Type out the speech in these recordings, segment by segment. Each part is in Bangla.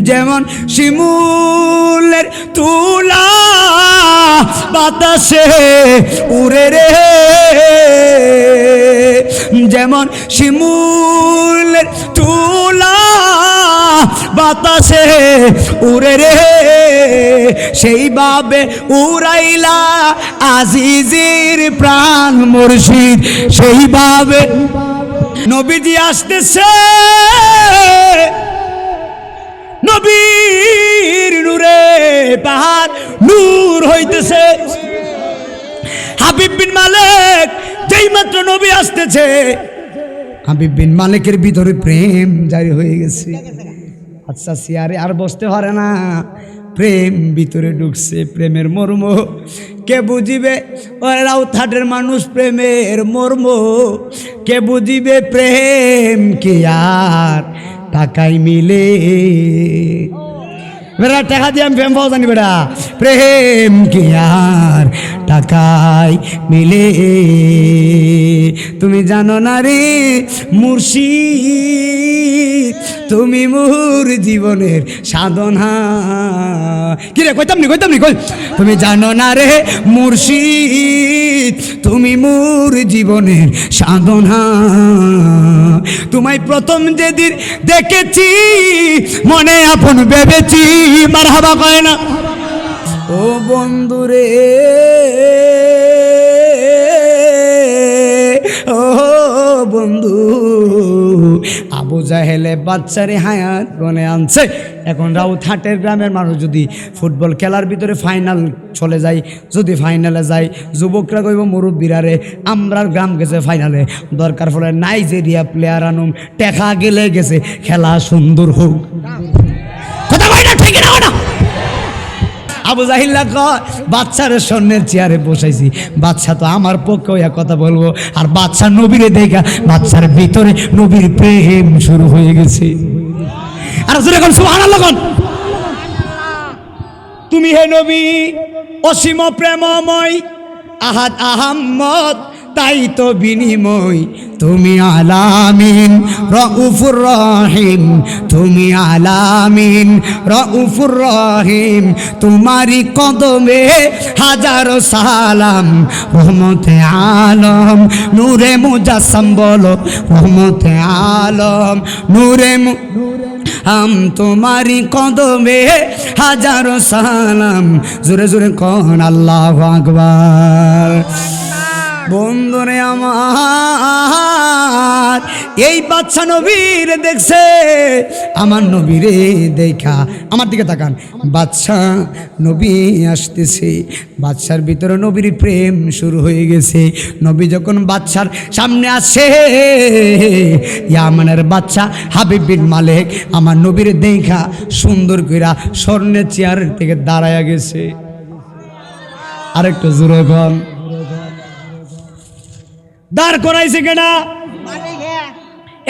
যেমন শিমুলের তুলা বাতাসে উড়ে রে, যেমন শিমুলের তুলা বাতাসে উড়ে রে, সেইভাবে উড়াইলা আজিজির প্রাণ মুর্শিদ, সেইভাবে নবীজি আসতেছে, নবীর নূরে পাহাড় নূর হইতেছে। হাবিব বিন মালিক যেই মাত্র নবী আসতেছে, হাবিব বিন মালিকের ভিতরে প্রেম জারি হয়ে গেছে। আচ্ছা সিয়ারে আর বসতে পারে না, প্রেম ভিতরে ঢুকছে, প্রেমের মর্ম কে বুঝিবে? রাউতহাটের মানুষ প্রেমের মর্ম কে বুঝিবে? প্রেম কি আর টাকাই মিলে? বেড়া টাকা দিয়ে আমি প্রেম পাওয়া জানি বেড়া, প্রেম কি আর টাকাই মিলে? তুমি জানো না রে মুর্শিদ, তুমি মোর জীবনের সাধনা। কি রে কইতাম নি কই, তুমি জানো না রে মুর্শিদ, তুমি মোর জীবনের সাধনা। তোমায় প্রথম যেদিন দেখেছি মনে আপন ভেবেছি, মারহাবা কয় না? ও বন্ধুরে, ও বন্ধু, আবু জাহেলে বাচ্চারে হায়াত বনে আনছে। এখন রাউতহাটের গ্রামের মানুষ যদি ফুটবল খেলার ভিতরে ফাইনাল চলে যায়, যদি ফাইনালে যায়, যুবকরা কইব মুরব্বীরা রে আমরার গ্রাম গেছে ফাইনালে, দরকার ফলে নাইজেরিয়া প্লেয়ার আনুম, টেকা গেলে গেছে, খেলা সুন্দর হোক। কথা কই না, ঠিক না? আবু জাহিল্লা কয় বাচ্চার স্বর্ণের চেয়ারে বসাইছি, বাচ্চা তো আমার পক্ষে ওই কথা বলবো, আর বাচ্চা নবীরে দেখা বাচ্চার ভিতরে নবীর প্রেম শুরু হয়ে গেছে। আর যখন সুবহানাল্লাহ, তুমি হে নবী অসীম প্রেমময়, আহাদ আহাম্মদ তাই তো বিনিময়, তুমি আলামিন রউফুর রহিম, তুমি আলামিন রউফুর রহিম, তোমারি কদমে হাজারো সালাম, রহমতে আলম নূরে মুজাসসাম, বলো রহমতে আলম নূরে তোমারি কদমে হাজারো সালাম, জোরে জোরে কোন আল্লাহু আকবার। বন্ধুরে আমার, এই বাচ্চা নবীর দেখছে, আমার নবীরে দেখা, আমার দিকে তাকান, বাচ্চা নবী আসতেছে, বাচ্চার ভিতরে নবীর প্রেম শুরু হয়ে গেছে। নবী যখন বাচ্চার সামনে আসে, ইয়ামানের বাচ্চা হাবিব বিন মালিক আমার নবীর দেখা সুন্দর কইরা স্বর্ণের চেয়ারের থেকে দাঁড়ায়া গেছে। আরেকটু জোরে বল, দাঁড় করাইছে কেনা?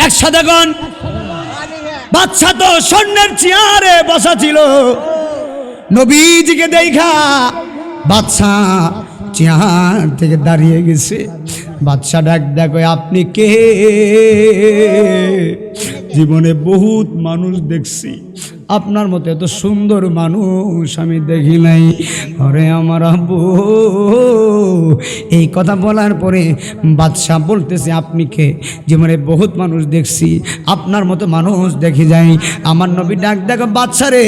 একসাথে গন, বাচ্চা তো স্বর্ণের চেয়ারে বসা ছিল, নবীজিকে দেখা বাচ্চা চেয়ার থেকে দাঁড়িয়ে গেছে। বাচ্চা ডাক দেখো, আপনি কে? জীবনে বহুত মানুষ দেখছি, আপনার মতো এত সুন্দর মানুষ আমি দেখি নাই। আরে আমার আব্বু, এই কথা বলার পরে বাদশা বলতেছে, আপনি কে? জীবনে বহুত মানুষ দেখছি, আপনার মতো মানুষ দেখি যাই। আমার নবী ডাক দেখো, বাদশা রে,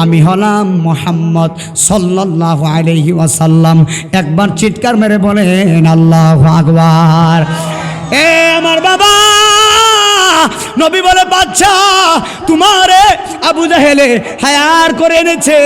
আমি হলাম মুহাম্মদ সাল্লাল্লাহু আলাইহি ওয়াসাল্লাম। একবার চিৎকার মেরে বলেন আল্লাহু আকবার। এ আমার বাবা, নবী বলে, বাচ্চা তোমারে আবু জাহেলে হায়ার করে এনেছে,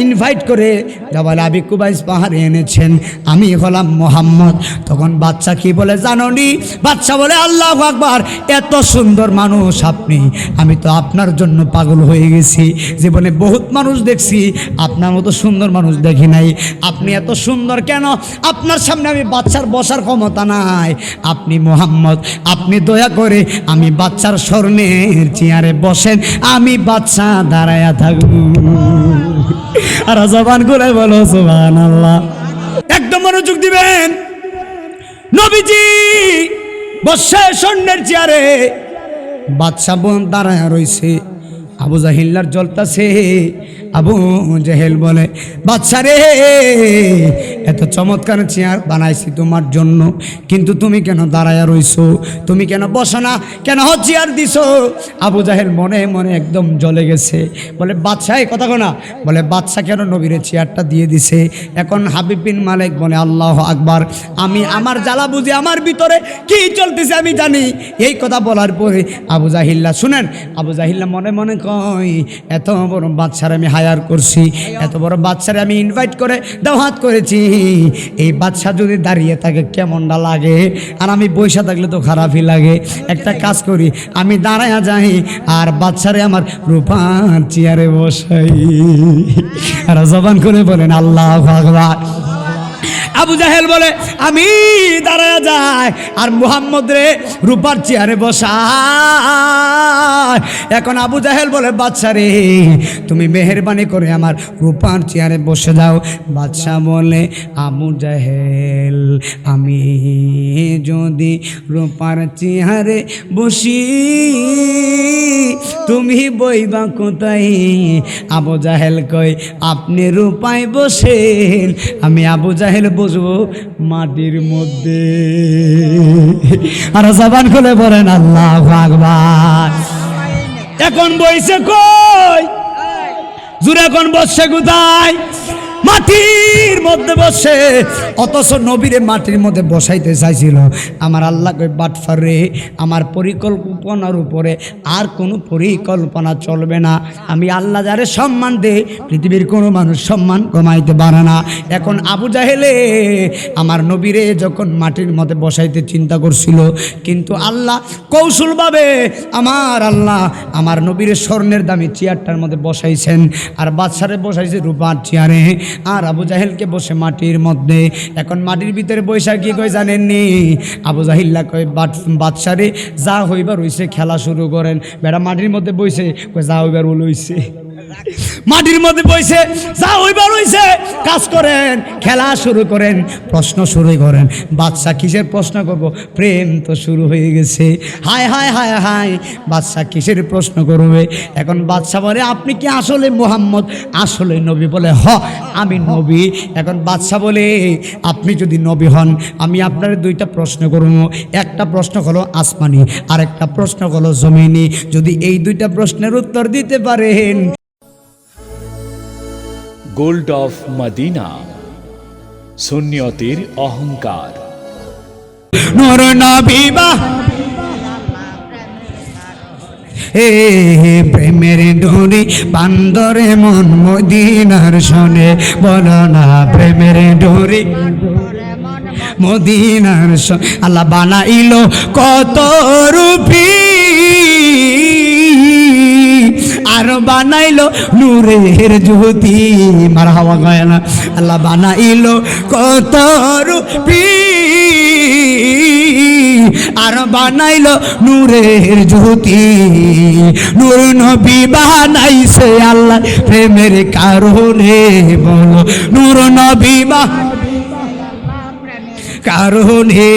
ইনভাইট করে জাবাল আবি কুবাইস পাহাড়ে এনেছেন, আমি হলাম মুহাম্মদ। তখন বাচ্চা কি বলে জানোনি? বাচ্চা বলে, আল্লাহু আকবার, এত সুন্দর মানুষ আপনি, আমি তো আপনার জন্য পাগল হয়ে গেছি। জীবনে বহুত মানুষ দেখছি, আপনার মতো সুন্দর মানুষ দেখি নাই। আপনি এত সুন্দর কেন? আপনার সামনে আমি বাচ্চার বসার ক্ষমতা নাই, আপনি মুহাম্মদ, আপনি দয়া করে আমি বাচ্চার স্বর্ণের চেয়ারে বসেন, আমি বাচ্চা দাঁড়ায়া থাকব। আর জবান করে বলো সুবহানাল্লাহ। একদম মনোযোগ দিবেন। নবীজি বসে স্বর্ণের চেয়ারে, বাচ্চা বোন দাঁড়ায়া রইছে। আবু জাহিল্লার জ্বলতাছে। আবু জাহেল বলে, বাদশা রে, এত চমৎকার চেয়ার বানাইছি তোমার জন্য, কিন্তু তুমি কেন দাঁড়ায়া রইছো? তুমি কেন বসো না? কেন চেয়ার দিছো? আবু জাহেল মনে মনে একদম জ্বলে গেছে। বলে, বাদশা এই কথা না। বলে, বাদশা কেন নবীরে চেয়ারটা দিয়ে দিছে? এখন হাবিব বিন মালিক বলে, আল্লাহ আকবার, আমি আমার জ্বালা বুঝি, আমার ভিতরে কি চলতেছে আমি জানি। এই কথা বলার পরে আবু জাহিল্লা, শুনেন, আবু জাহিল্লা মনে মনে কয়, এত বড় বাদশার আমি হায়ার করছি, এত বড় বাদশারে আমি ইনভাইট করে দাওয়াত করেছি, এই বাদশা যদি দাঁড়িয়ে থাকে কেমনটা লাগে, আর আমি বসে থাকলে তো খারাপই লাগে। একটা কাজ করি, আমি দাঁড়ায়া যাই আর বাদশারে আমার রূপার চেয়ারে বসাই। আর জবান করে বলেন আল্লাহু আকবার। আবু জাহেল বলে, আমি দাঁড়ায়া যাই আর মুহাম্মদ রে রূপার চেয়ারে বসায়। এখন আবু জাহেল বলে, বাদশা রে, তুমি মেহেরবানি করে আমার রূপার চেয়ারে বসে যাও। বাদশা বলে, আবু জাহেল, আমি যদি রূপার চেয়ারে বসি তুমি বইবা কোথায়? আবু জাহেল কয়, আপনি রূপায় বসেন, আমি আবু জাহেল বসবো মাটির মধ্যে। আর জবান খুলে বলেন আল্লাহু আকবার। এখন বইছে কই? জুরে এখন বসছে কোথায়? মাটির মধ্যে বসে। অথচ নবীরে মাটির মধ্যে বসাইতে চাইছিল। আমার আল্লাহ কই, বাটফার রে, আমার পরিকল্পনার উপরে আর কোনো পরিকল্পনা চলবে না। আমি আল্লাহ যারে সম্মান দে, পৃথিবীর কোনো মানুষ সম্মান কমাইতে পারে না। এখন আবু জাহেলে আমার নবীরে যখন মাটির মধ্যে বসাইতে চিন্তা করছিল, কিন্তু আল্লাহ কৌশলভাবে আমার আল্লাহ আমার নবীরে স্বর্ণের দামি চেয়ারটার মধ্যে বসাইছেন, আর বাদশারে বসাইছে রূপার চেয়ারে, আর আবু জাহেলকে বসে মাটির মধ্যে। এখন মাটির ভিতরে বৈশা কি কই জানেননি? আবু জাহিল্লা কয়, বাদশারে যা হইবার হইছে, খেলা শুরু করেন। বেটা মাটির মধ্যে বইছে, কই যা হইবার হইছে, মাটির মধ্যে বইছে, যা হইবার হইছে, কাজ করেন, খেলা শুরু করেন, প্রশ্ন শুরু করেন। বাদশা কিসের প্রশ্ন করব? প্রেম তো শুরু হয়ে গেছে। হায় হায় হায় হায়, বাদশা কিসের প্রশ্ন করবে? এখন বাদশা বলে, আপনি কি আসলে মুহাম্মদ, আসলে নবী? বলে, হ, আমি নবী। এখন বাদশা বলে, আপনি যদি নবী হন, আমি আপনার দুইটা প্রশ্ন করব। একটা প্রশ্ন হলো আসমানি, আর একটা প্রশ্ন হলো জমিনি। যদি এই দুইটা প্রশ্নের উত্তর দিতে পারেন। গোল্ড অফ মদিনা, সুন্নিয়তের অহংকার। নূর নবী বা প্রেমের ডোরি বান্দরে মন মদিনার শোনে, বলো না প্রেমের ডোরি মদিনার শোনে। আল্লাহ বানাইলো কত রূপী, আর বানাইলো নূরের জ্যোতি। মার হাওয়া গায় না। আল্লাহ বানাইলো কত রূপী, আর বানাইলো নূরের জ্যোতি। নূর নবী বানাইছে আল্লাহ প্রেমের কারণে, বলো নূর নবী কারণে।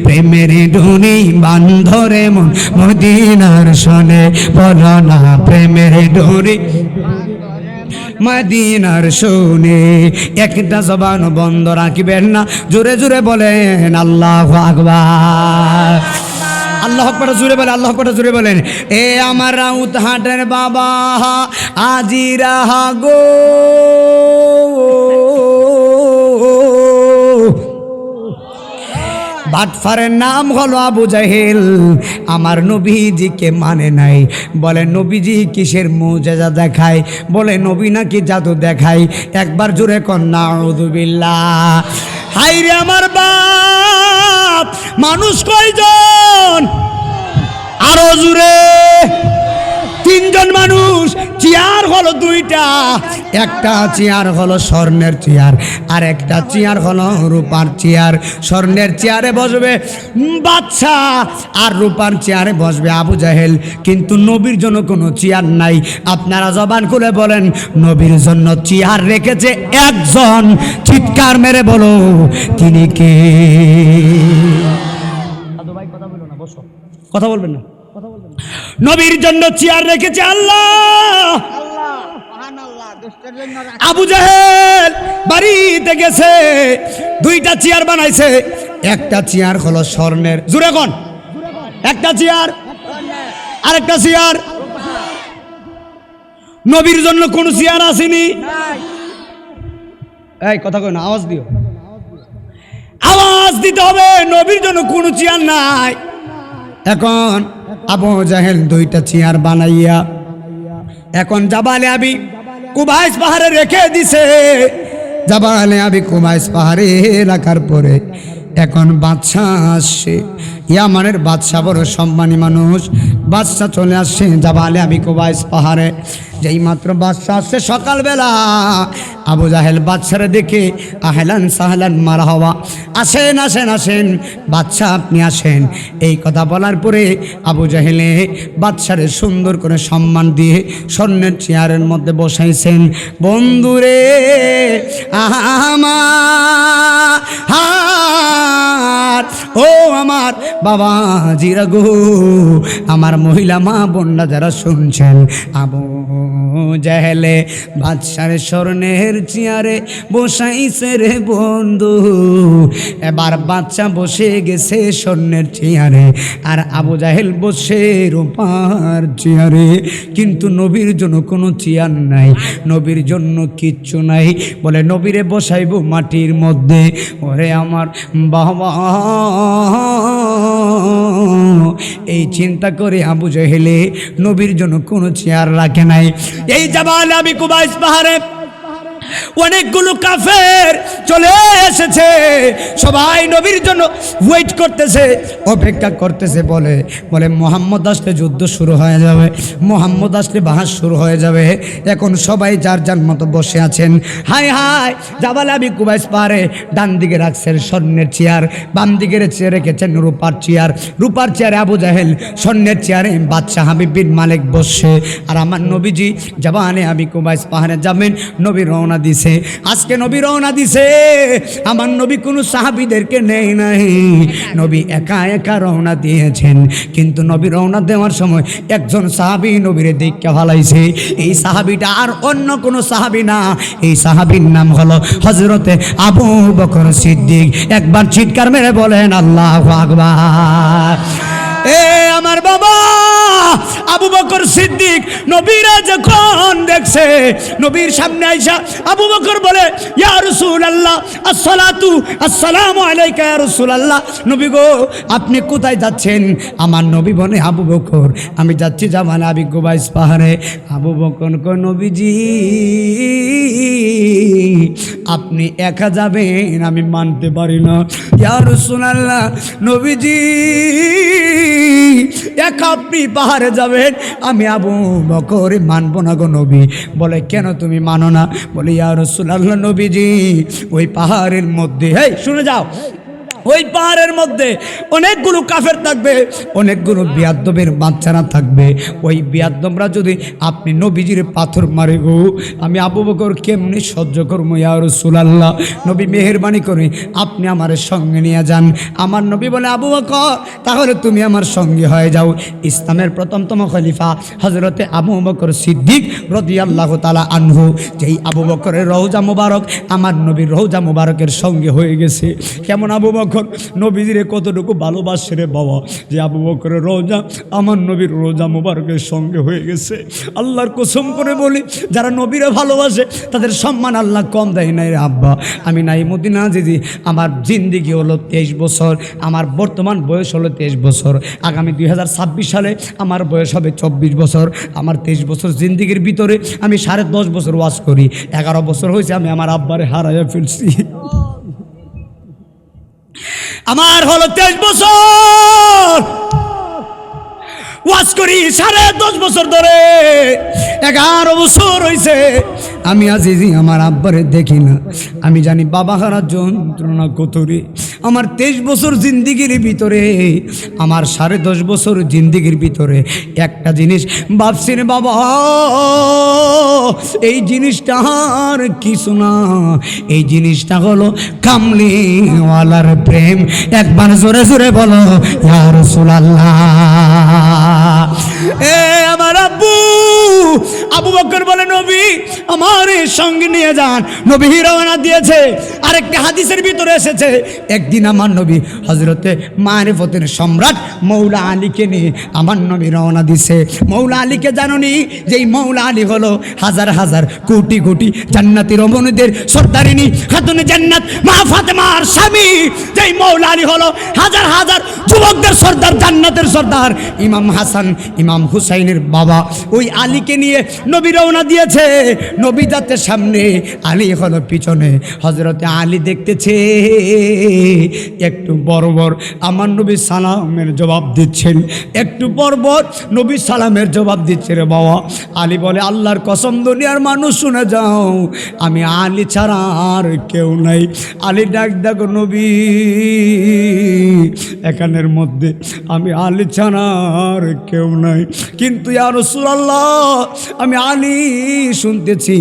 প্রেমের ডুনি বান্ধরে মন মদিনার শোনে, বলো না প্রেমের ডুনি মদিনার শোনে। একটা জবান বন্ধ রাখবেন না, জোরে জোরে বলেন আল্লাহু আকবার। আল্লাহু আকবার জোরে বলেন, আল্লাহু আকবার জোরে বলেন। এ আমার রাউত হাটের বাবা আজিরা গো, বাটফারের নাম হলো আবু জাহেল। আমার নবীজিকে মানে নাই। বলে, নবীজি কিসের মুজিজা দেখায়? বলে, নবী নাকি জাদু দেখায়। একবার জোরে কর নাউযু বিল্লাহ। হাই রে আমার বাপ, মানুষ কয়জন? আরো জোরে। তিনজন মানুষ। চেয়ার হলো দুইটা, একটা চেয়ার হলো স্বর্ণের চেয়ার, আর একটা চেয়ার হলো রূপার চেয়ার। স্বর্ণের চেয়ারে বসবে বাদশা, আর রূপার চেয়ারে বসবে আবু জাহেল। কিন্তু নবীর জন্য কোনো চেয়ার নাই। আপনারা জবান খুলে বলেন, নবীর জন্য চেয়ার রেখেছে একজন। চিৎকার মেরে বলো, তিনি কে? ভাই কথা বলো না, বসো, কথা বলবেন না। নবীর জন্য চেয়ার রেখেছে আল্লাহ। আবু জাহেল বাড়িতে গেছে, দুইটা চেয়ার বানাইছে। একটা চেয়ার হলো স্বর্ণের, জোরে কোন, একটা চেয়ার, আরেকটা চেয়ার। নবীর জন্য কোন চেয়ার আসেনি? এই কথা কই না, আওয়াজ দিও, আওয়াজ দিতে হবে। নবীর জন্য কোন চেয়ার নাই। এখন আবু জাহেল দুইটা চেয়ার বানাইয়া এখন জাবালে আবি কুবাইস পাহাড়ে রেখে দিছে। জাবালে আবি কুবাইস পাহাড়ে রাখার পরে এখন বাদশা আসছে, ইয়ামানের বাদশা বড় সম্মানী মানুষ। বাদশা চলে আসছে জাবালে আবি কুবাইস পাহাড়ে। যেই মাত্র বাদশা আসছে সকালবেলা, আবু জাহেল বাদশারে দেখে আহলান সাহলান মারহাবা, আসেন আসেন আসেন বাদশা আপনি আসেন। এই কথা বলার পরে আবু জাহেলে বাদশারে সুন্দর করে সম্মান দিয়ে স্বর্ণের চেয়ারের মধ্যে বসাইছেন। বন্ধুরে আমার, ও আমার বাবা জিরা গো, আমার মহিলা মা বোনরা যারা শুনছেন, আবু জাহেলে বাদশার স্বর্ণের চেয়ারে বসাইছে রে বন্ধু। এবার বাদশা বসে গেছে স্বর্ণের চেয়ারে, আর আবু জাহেল বসে রূপার চেয়ারে। কিন্তু নবীর জন্য কোনো চেয়ার নাই, নবীর জন্য কিচ্ছু নাই। বলে নবীরে বসাইবো মাটির মধ্যে। ওরে আমার বাবা, এই চিন্তা করে আবু জাহেলে নবীর জন্য কোনো চেয়ার রাখে নাই। এই জাবালে আবি কুবাইস পাহাড়ে অনেকগুলো কাফের চলে এসেছে, সবাই নবীর জন্য ওয়েট করতেছে, অপেক্ষা করতেছে। বলে বলে মোহাম্মদ আসলে যুদ্ধ শুরু হয়ে যাবে, মোহাম্মদ আসলে বাহাস শুরু হয়ে যাবে। এখন সবাই যার যার মতো বসে আছেন। হাই হাই জাবালে আবি কুবাইস পাহাড়ে ডান দিকে রাখছেন স্বর্ণের চেয়ার, বাম দিকে রেখেছেন রূপার চেয়ার। রূপার চেয়ারে আবু জাহেল, স্বর্ণের চেয়ারে বাদশাহ হাবিব বিন মালিক বসছে। আর আমার নবীজি জাবালে আবি কুবাইস পাহাড়ে যাবেন, নবী রওনা দিছে। আজকে নবী রওনা দিছে, আমার নবী কোনো সাহাবীদেরকে নেই নাই, নবী একা একা রওনা দিয়েছেন। কিন্তু নবী রওনা দেওয়ার সময় একজন সাহাবী নবীরে দেখে ভালাইছে। এই সাহাবীটা আর অন্য কোনো সাহাবী না, এই সাহাবীর নাম হলো হযরতে আবু বকর সিদ্দিক। একবার চিৎকার মেরে বলেন আল্লাহু আকবার। এ আমার বাবা আবু বকর সিদ্দিক নবীরা যখন দেখছে, নবীর সামনে আইসা আবু বকর বলে, ইয়া রাসূলুল্লাহ আসসালাতু আসসালামু আলাইকা ইয়া রাসূলুল্লাহ। নবী গো আপনি কোথায় যাচ্ছেন? আমার নবী বলে, আবু বকর আমি যাচ্ছি জাবালে আবি কুবাইস পাহাড়ে। আবু বকর কয়, নবীজি আপনি একা যাবেন আমি মানতে পারি না। ইয়া রাসূলুল্লাহ নবীজি একা আপনি পাহাড়ে যাবেন, আমি আবু বকর মানব না গো নবী। বলে কেন তুমি মানো না? বলে ইয়া রাসূলুল্লাহ নবীজি ওই পাহাড়ের মধ্যে, এই শুনে যাও, ওই পাহাড়ের মধ্যে অনেকগুলো কাফের থাকবে, অনেকগুলো বিয়াদ্দবের বাচ্চারা থাকবে। ওই বিয়াদ্দবরা যদি আপনি নবীজির পাথর মারে গো, আমি আবু বকর কেমনি সহ্য করবো? ইয়া রাসূলুল্লাহ নবী মেহেরবানি করে আপনি আমার সঙ্গে নিয়ে যান। আমার নবী বলে, আবু বকর তাহলে তুমি আমার সঙ্গে হয়ে যাও। ইসলামের প্রথমতম খলিফা হযরতে আবু বকর সিদ্দিক রাদিয়াল্লাহু তাআলা আনহু, যেই আবু বকরের রওজা মুবারক আমার নবীর রওজা মুবারকের সঙ্গে হয়ে গেছে। কেমন আবু বকর নবীজিরে কতটুকু ভালোবাসে রে বাবা, যে আবু বকরের রওজা আমার নবীর রওজা মুবারকের সঙ্গে হয়ে গেছে। আল্লাহর কসম করে বলি, যারা নবীরে ভালোবাসে তাদের সম্মান আল্লাহ কম দেয় নাই রে আব্বা। আমি নাই মদিনা জিজি, আমার জিন্দিগি হলো 23 বছর, আমার বর্তমান বয়স হলো 23 বছর। আগামী 2026 সালে আমার বয়স হবে 24 বছর। আমার 23 বছর জিন্দিগির ভিতরে আমি 10.5 বছর ওয়াজ করি। 11 বছর হয়েছে আমি আমার আব্বারে হারাইয়া ফেলছি। আমার হলো 23 বছর ওয়াজ করি, 10.5 বছর ধরে 11 বছর হয়েছে আমি আজিজি আমার আব্বারে দেখি না। আমি জানি বাবা হারার যন্ত্রণা কত রে। আমার 23 বছর জিন্দিগির ভিতরে, আমার 10.5 বছর জিন্দিগির ভিতরে একটা জিনিস ভাবছি রে বাবা, এই জিনিসটা আর কিছু না, এই জিনিসটা হলো কামলিওয়ালার প্রেম। একবার জোরে জোরে বলো ইয়া রাসূলুল্লাহ। এ আমার আব্বু আবু বকর বলে নবী আমার সঙ্গে নিয়ে যান। নবী রওনা দিয়েছে। আরেকটা হাদিসের ভিতরে এসেছে একদিন আমার নবী হযরতে মারিফতের সম্রাট মৌলা আলীকে নিয়ে আমার নবী রওনা দিছে। মৌলা আলীকে জানুনি যেই মৌলা আলী হলো হাজার হাজার কোটি কোটি জান্নাতি রমণীদের সর্দারিনী খাতুনে জান্নাত মা ফাতেমার স্বামী। যেই মৌলা আলী হলো হাজার হাজার যুবকদের সর্দার, জান্নাতের সর্দার ইমাম হাসান ইমাম হুসাইনের বাবা। ওই আলীকে নিয়ে নবী রওনা দিয়েছে। নবী যাচ্ছে সামনে, আলী হলো পিছনে। হযরতে আলী দেখতেছে একটু বর্বর আমার নবী সালামের জবাব দিচ্ছেন, একটু বর্বর নবী সালামের জবাব দিচ্ছে রে বাবা। আলী বলে আল্লাহর কসম দুনিয়ার মানুষ শুনে যাও, আমি আলী ছাড়া আর কেউ নাই। আলী ডাক দেখো নবী এখানের মধ্যে আমি আলী ছাড়া আর কেউ নাই, কিন্তু ইয়া রাসূলুল্লাহ আমি আলী শুনতেছি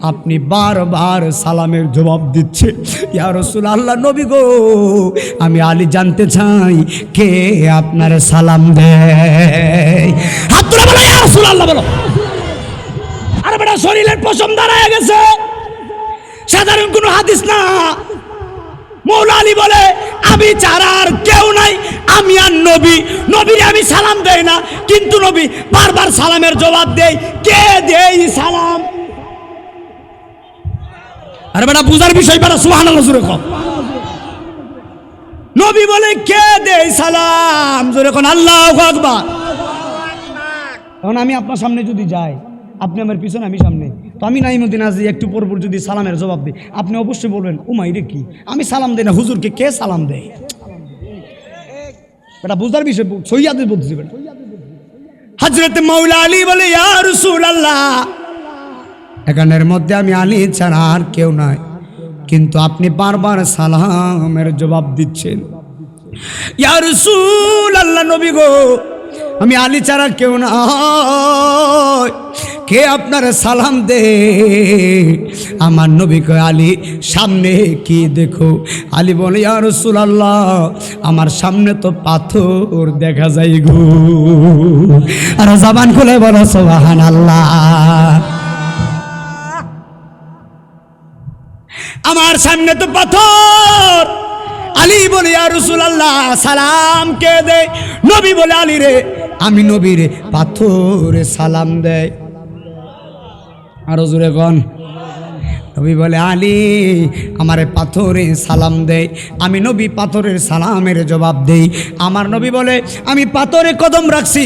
আপনি বারবার সালামের জবাব দিচ্ছে। ইয়া রাসূলুল্লাহ নবী গো আমি আলী জানতে চাই কে আপনার সালাম দেয়। হাত তুলে বলো ইয়া রাসূলুল্লাহ বলো। আরে বেটা শরীরের পশম দাঁড়ায় গেছে, সাধারণ কোনো হাদিস না। মৌলা আলী বলে আমি ছাড়া আর কেউ নাই, আমি আর নবী। নবীর আমি সালাম দেই না, কিন্তু নবী বারবার সালামের জবাব দেই। কে দেই সালাম? আরে বেটা বুঝার বিষয় বেটা সুবহানাল্লাহ জোরে কও। নবী বলে কে দেই সালাম? জোরে কোন আল্লাহু আকবার। এখন আমি আপনার সামনে যদি যাই, আপনি আমার পিছনে আমি সামনে, তো আমি নাইমুদ্দিন আজি একটু পর পর যদি সালামের জবাব দিই, আপনি অবশ্যই বলবেন উমাই রে কি আমি সালাম দেই না, হুজুরকে কে সালাম দেয়? এটা বুঝার বিষয়, সৈয়াদে বলছি বেটা। হযরত মাওলা আলী বলে ইয়া রাসূলুল্লাহ এখানের মধ্যে আমি আলী ছাড়া আর কেউ নাই, কিন্তু আপনি বারবার সালামের জবাব দিচ্ছেন। ইয়া রাসূলুল্লাহ নবী গো আমি আলী ছাড়া কেউ না, কে আপনার সালাম দে? আমার নবী কয় আলী সামনে কি দেখো? আলী বলে ইয়া রাসূলুল্লাহ আমার সামনে তো পাথর দেখা যায় গো। আর জবান খুলে বলো সুবহানাল্লাহ। আমার সামনে তো পাথর। আলী বলে ইয়া রাসূলুল্লাহ সালাম কে দেয়? নবী বলে আলী রে আমি নবী রে পাথরে সালাম দেয়। আরো জোরে কোন। নবী বলে আলী আমারে পাথরে সালাম দেয়, আমি নবী পাথরের সালামের জবাব দেই। আমার নবী বলে আমি পাথরে কদম রাখছি,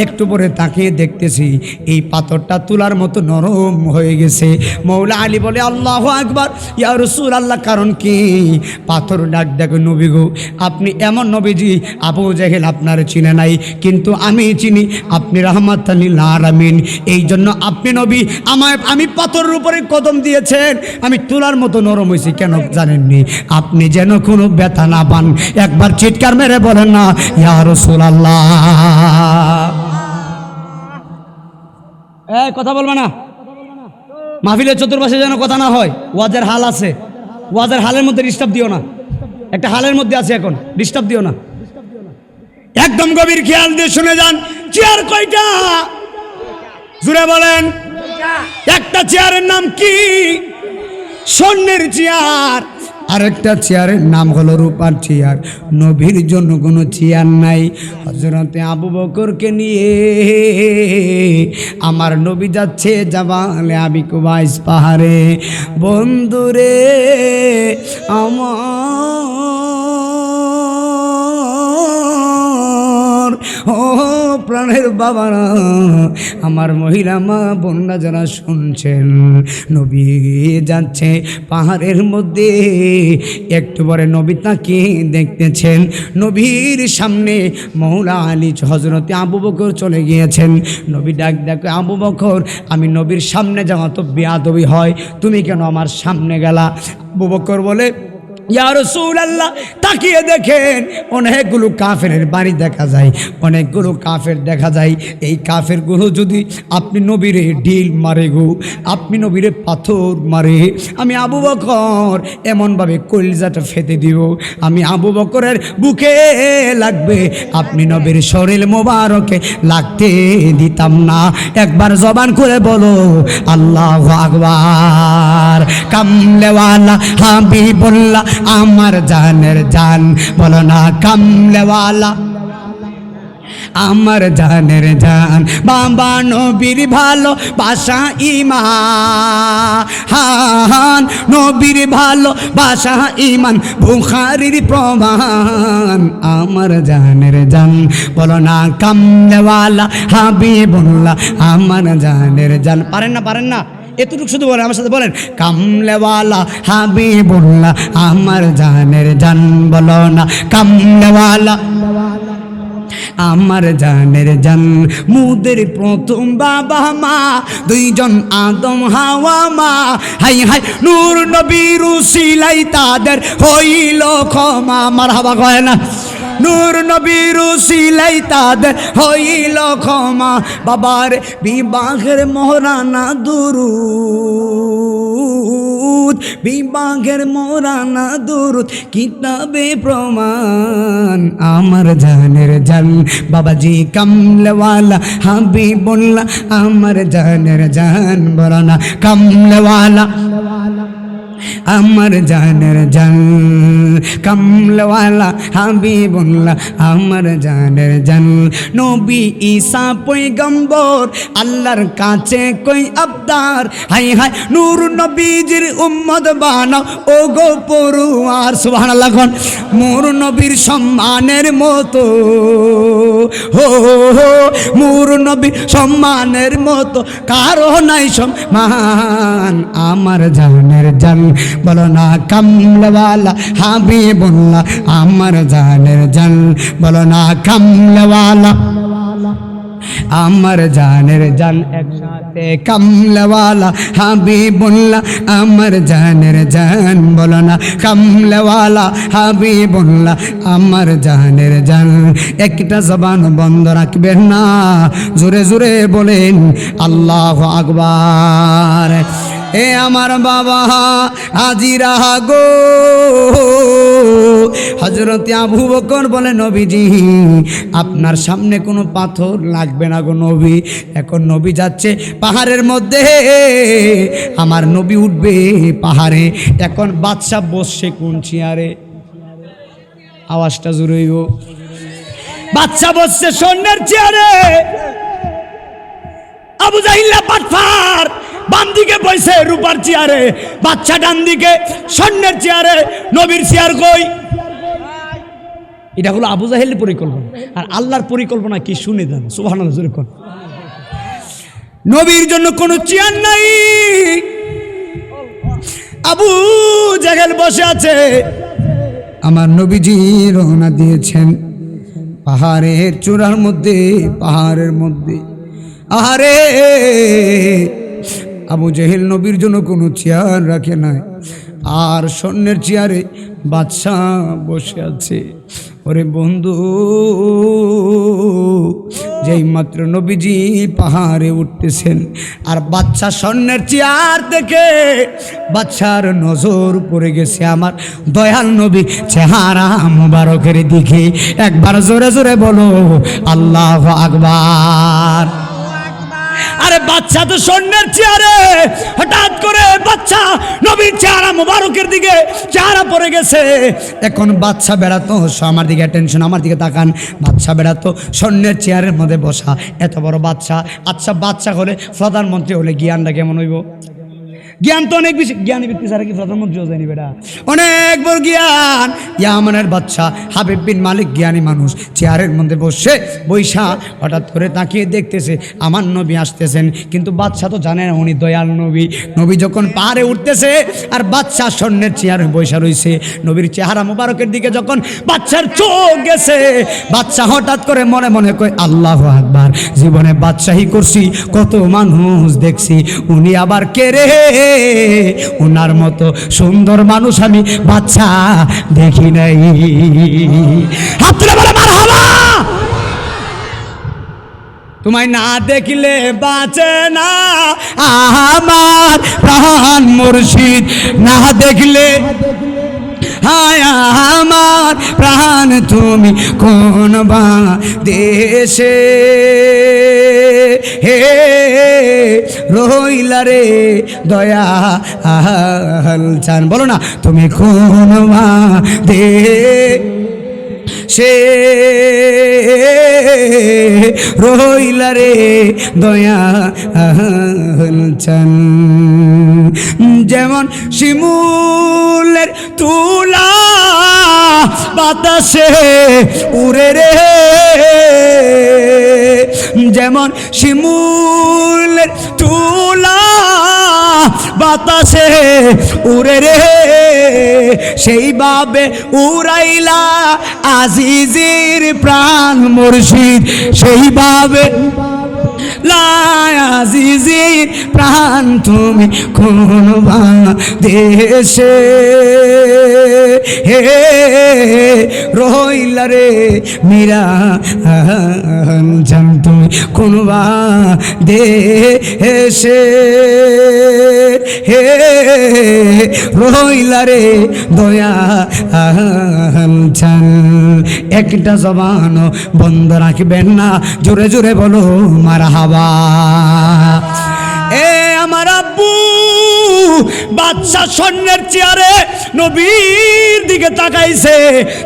একটু পরে তাকিয়ে দেখতেছি এই পাথরটা তুলার মতো নরম হয়ে গেছে। মৌলা আলী বলে আল্লাহু আকবার। ইয়া রাসূলুল্লাহ কারণ কি? পাথর ডাক দেখো নবী গো আপনি এমন নবীজি আবু জেহেল আপনার চিনে নাই, কিন্তু আমি চিনি আপনি রাহমাতাল লিল আলামিন। এই জন্য আপনি নবী আমায় আমি পাথরের উপরে কদম দিয়েছেন, আমি তুলার মতো নরম হয়েছি। কেন জানেননি? আপনি যেন কোনো ব্যথা না পান। একবার চিৎকার মেরে বলেন না ইয়া রাসূলুল্লাহ। কথা বলবে না, মাহফিলের চতুর্পাশে যেন কথা না হয়। ওয়াজের হাল আছে, ওয়াজের হালের মধ্যে ডিস্টার্ব দিও না। একটা হালের মধ্যে আছে এখন, ডিস্টার্ব দিও না। একদম গভীর খেয়াল দিয়ে শুনে যান। চেয়ার কয়টা? জুড়ে বলেন। একটা চেয়ারের নাম কি? স্বর্ণের চেয়ার। আরেকটা চেয়ারের নাম হলো রূপার চেয়ার। নবীর জন্য কোনো চেয়ার নাই। হযরতে আবু বকরকে নিয়ে আমার নবী যাচ্ছে জাবালে আবি কুবাইস পাহাড়ে। বন্ধুরে আমার ও প্রাণের বাবারা, আমার মহিলা মা বোনরা যারা শুনছেন, নবী যাচ্ছে পাহাড়ের মধ্যে। একটু পরে নবী তাকে দেখতেছেন। নবীর সামনে মৌলা আলী হযরতে আবু বকর চলে গিয়েছেন। নবী ডাক দেখো আবু বকর আমি নবীর সামনে যাওয়া তো বেয়াদবি হয়, তুমি কেন আমার সামনে গেলা? আবু বকর বলে ইয়া রাসূলুল্লাহ, তাকিয়ে দেখেন অনেকগুলো কাফেরের বাড়ি দেখা যায়, অনেকগুলো কাফের দেখা যায়। এই কাফেরগুলো যদি আপনি নবীরে ঢিল মারে গো, আপনি নবীরে পাথর মারে, আমি আবু বকর এমনভাবে কলিজাটা ফেটে দিব, আমি আবু বকরের বুকে লাগবে, আপনি নবীর শরীর মোবারকে লাগতে দিতাম না। একবার জবান করে বলো আল্লাহু আকবার। কামলেওয়ালা হাবিবুল্লাহ আমার জানের জান, বলো না কামলেওয়ালা আমার জানের জান। বাবা নবীর ভালো বাসা ইমান, নবীর ভালো বাসা ইমান, বুখারীর প্রমাণ আমার জানের জান, বলো না কামলেওয়ালা হাবিবুল্লাহ আমার জানের জান। পারেন না, পারেন না, এতটুকু শুধু বলেন, আমার সাথে বলেন কামলেওয়ালা হাবিবুল্লাহ আমার জানের জান, বলো না কামলেওয়ালা আমার জানের জান। মুদের প্রথম বাবা মা দুইজন আদম হাওয়া মা, হাই হাই নূর নবীর উসিলাই তাদের হইল ক্ষমা। মারহাবা কয় না, নূর নবীর উসিলাই তাদের হইল ক্ষমা। বাবার বিবাহের মোহরানা দুরুদ, বিবাহের মোহরানা দুরুদ কিতাবে প্রমাণ আমার জানের জান। বাবাজি কামলেওয়ালা হাবিবুল্লাহ আমার জানের জান, বলো না কামলেওয়ালা আমার জানের জান। কামলেওয়ালা হাবিবুল্লাহ আমার জানের জান। নবী ঈসা পয়গম্বর আল্লাহর কাছে কই আবদার, হাই হাই নূর নবীজির উম্মত বানাও ও গো পড়ুয়ার। সুবহানাল্লাহ কোন নূর নবীর সম্মানের মতো, হো হো নূর নবীর সম্মানের মতো কারো নাই সম্মান আমার জানের জান, বলো না কামলেওয়ালা হাবিবুল্লাহ আমার জানের জান, বলো না কামলেওয়ালা আমার জানের জান। একসাথে কামলেওয়ালা হাবিবুল্লাহ আমার জানের জান, বলো না কামলেওয়ালা হাবিবুল্লাহ আমার জানের জান। একটা জবান বন্ধ রাখবেন না, জোরে জোরে বলেন আল্লাহু আকবার। এ আমার বাবা হাজিরা গো, হযরত আবু বকর বলে নবীজি আপনার সামনে কোনো পাথর লাগবে না গো নবী। এখন নবী যাচ্ছে পাহাড়ের মধ্যে, আমার নবী উঠবে পাহাড়ে। এখন বাদশা বসছে কোন চেয়ারে, আওয়াজটা জোরে গো, বাদশা বসছে স্বর্ণের চেয়ারে। আবু জাহিল্লা পাটফার বাম দিকে বসে রূপার চেয়ারে, বাচ্চা ডান দিকে স্বর্ণের চেয়ারে। নবীর চেয়ার কই? এটা হলো আবু জাহেলের পরিকল্পনা, আর আল্লাহর পরিকল্পনা কি শুনে দেন। সুবহানাল্লাহ জোরে কোন। নবীর জন্য কোনো চেয়ার নাই, আবু জাহেল বসে আছে। আমার নবীজি রওনা দিয়েছেন পাহাড়ের চূড়ার মধ্যে, পাহাড়ের মধ্যে। আহারে আবু জেহেল নবীর জন্য কোনো চেয়ার রাখে নাই, আর স্বর্ণের চেয়ারে বাদশা বসে আছে। ওরে বন্ধু, যেই মাত্র নবীজি পাহাড়ে উঠতেছেন আর বাদশা স্বর্ণের চেয়ার থেকে বাদশার নজর পড়ে গেছে আমার দয়াল নবী চেহারা মুবারকের দিকে। একবার জোরে জোরে বলো আল্লাহু আকবার। আরে বাচ্চা তো স্বর্ণের চেয়ারে, হঠাৎ করে বাচ্চা নবীর চেহারা মুবারকের দিকে চেহারা পড়ে গেছে। এখন বাচ্চা বেড়াতো, আমার দিকে টেনশন, আমার দিকে তাকান। বাচ্চা বেড়াতো স্বর্ণের চেয়ারের মধ্যে বসা, এত বড় বাচ্চা। আচ্ছা বাচ্চা হলে প্রধানমন্ত্রী হলে জ্ঞানটা কেমন হইব? জ্ঞান তো অনেক বেশি, জ্ঞানী ব্যক্তি ছাড়া কি প্রধানমন্ত্রী হয়ে যায়নি বেটা? অনেক বড় জ্ঞান। ইয়ামানের বাদশা হাবিব বিন মালিক জ্ঞানী মানুষ, চেয়ারের মধ্যে বসে বৈশা হঠাৎ করে তাকিয়ে দেখতেছে আমার নবী আসতেছেন, কিন্তু বাদশা তো জানে না উনি দয়াল নবী। নবী যখন পাহাড়ে উঠতেছে আর বাদশা স্বর্ণের চেয়ারে বৈশা রয়েছে, নবীর চেহারা মুবারকের দিকে যখন বাদশার চোখ গেছে, বাদশা হঠাৎ করে মনে মনে কয় আল্লাহু আকবার, জীবনে বাদশাহী করছি, কত মানুষ দেখছি, উনি আবার কে রে? ওনার মতো সুন্দর মানুষ আমি বাচ্চা দেখি নাই। হাত তুলে বলে মারহাবা। তোমায় না দেখলে বাঁচে না আমার প্রাণ মুর্শিদ, না দেখলে হায় আমার প্রাণ তুমি কোন বা দেশে হে রইলা রে দয়া চান, বলো না তুমি কোন বা সে রইলা রে দয়া চান। যেমন শিমুলের তুলা বাতাসে উড়ে রে, যেমন শিমুলের তুলা বাতাসে উড়ে রে, সেইভাবে উড়াইলা আজিজির প্রাণ মুর্শিদ, সেইভাবে আজিজির প্রাণ তুমি কোন দেশে হে রইলা রে মীরা জান তুমি কোন দেশে হে রইলা রে দয়া চান। একটা জবান বন্ধ রাখবেন না, জোরে জোরে বলো মারহাবা। এ আমার আব্বু বাদশা স্বর্ণের চেয়ারে নবীর দিকে তাকাইছে,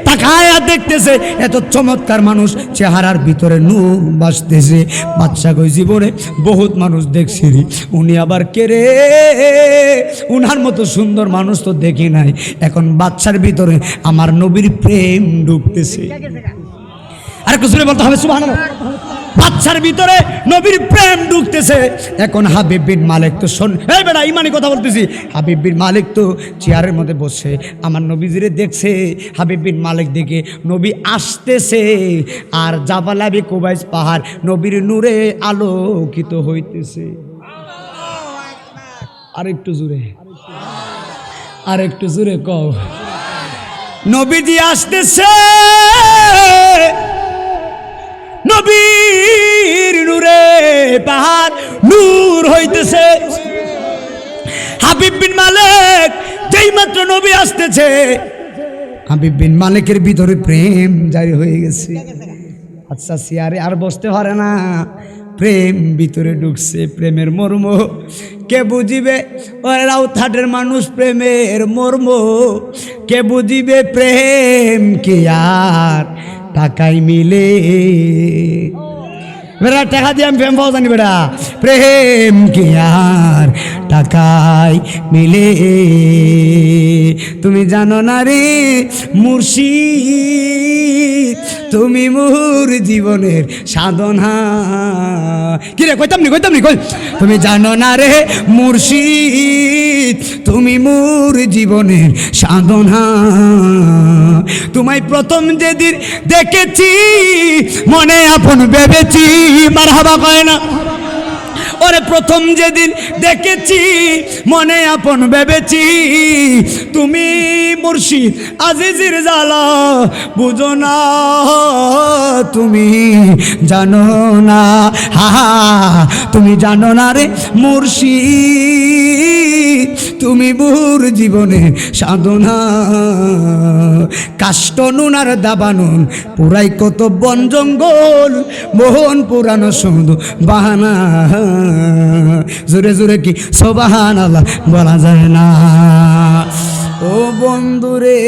তাকায়া দেখতেছে এত চমৎকার মানুষ, চেহারার ভিতরে নূর বাসতেছে। বাদশা কই জীবনে বহুত মানুষ দেখছি, উনি আবার কে রে, উনার মতো সুন্দর মানুষ তো দেখি নাই। এখন বাদশার ভিতরে আমার নবীর প্রেম ঢুকতেছে। আর কিছু বলতে হবে সুবহানাল্লাহ। বাচ্চার ভিতরে নবীর প্রেম ঢুকতেছে। এখন হাবিব বিন মালিক তো শোন, এই বেটা ইমানি কথা বলতেছি, হাবিব বিন মালিক তো চেয়ারের মধ্যে বসে আমার নবীজিরে দেখছে। হাবিব বিন মালিক দেখে নবী আসতেছে, আর জাবালাবি কুবাইস পাহাড় নবীর নূরে আলোকিত হইতেছে। আরেকটু জোরে, আরেকটু জোরে কও। নবীজি আসতেছে, নবীর নূরে পাহাড় নূর হইতেছে। হাবিব বিন মালিক যেই মাত্র নবী আসতেছে, হাবিব বিন মালিকের ভিতরে প্রেম জারি হয়ে গেছে। আচ্ছা চেয়ারে আর বসতে পারে না, প্রেম ভিতরে ঢুকছে। প্রেমের মর্ম কে বুঝিবে, ওই রাউতহাটের মানুষ প্রেমের মর্ম কে বুঝিবে, প্রেম কি আর টাকাই মিলে। বেড়া টাকা দিয়ে আমি প্রেম পাওয়া জানি, বেড়া প্রেম কি আর টাকাই মিলে। তুমি জানো না রে মুর্শিদ, তুমি মোর জীবনের সাধনা। কি রে কইতাম নি কই, তুমি জানো না রে মুর্শিদ, তুমি মোর জীবনের সাধনা। তোমায় প্রথম যেদিন দেখেছি মনে আপন ভেবেছি, মারহাবা কয় না। ওরে প্রথম যেদিন দেখেছি মনে আপন ভেবেছি, তুমি মুর্শিদ আজিজির জ্বালা বুঝো না, তুমি জানো না, হা তুমি জানো না রে মুর্শিদ, তুমি মোর জীবনে সাধনা। কাষ্ট নুনার দাবানুন পুরাই কত বন জঙ্গল, মোহন পুরানো শুধু বাহানা। জোরে জোরে কি সুবহানাল্লাহ বলা যায় না। ও বন্ধুরে,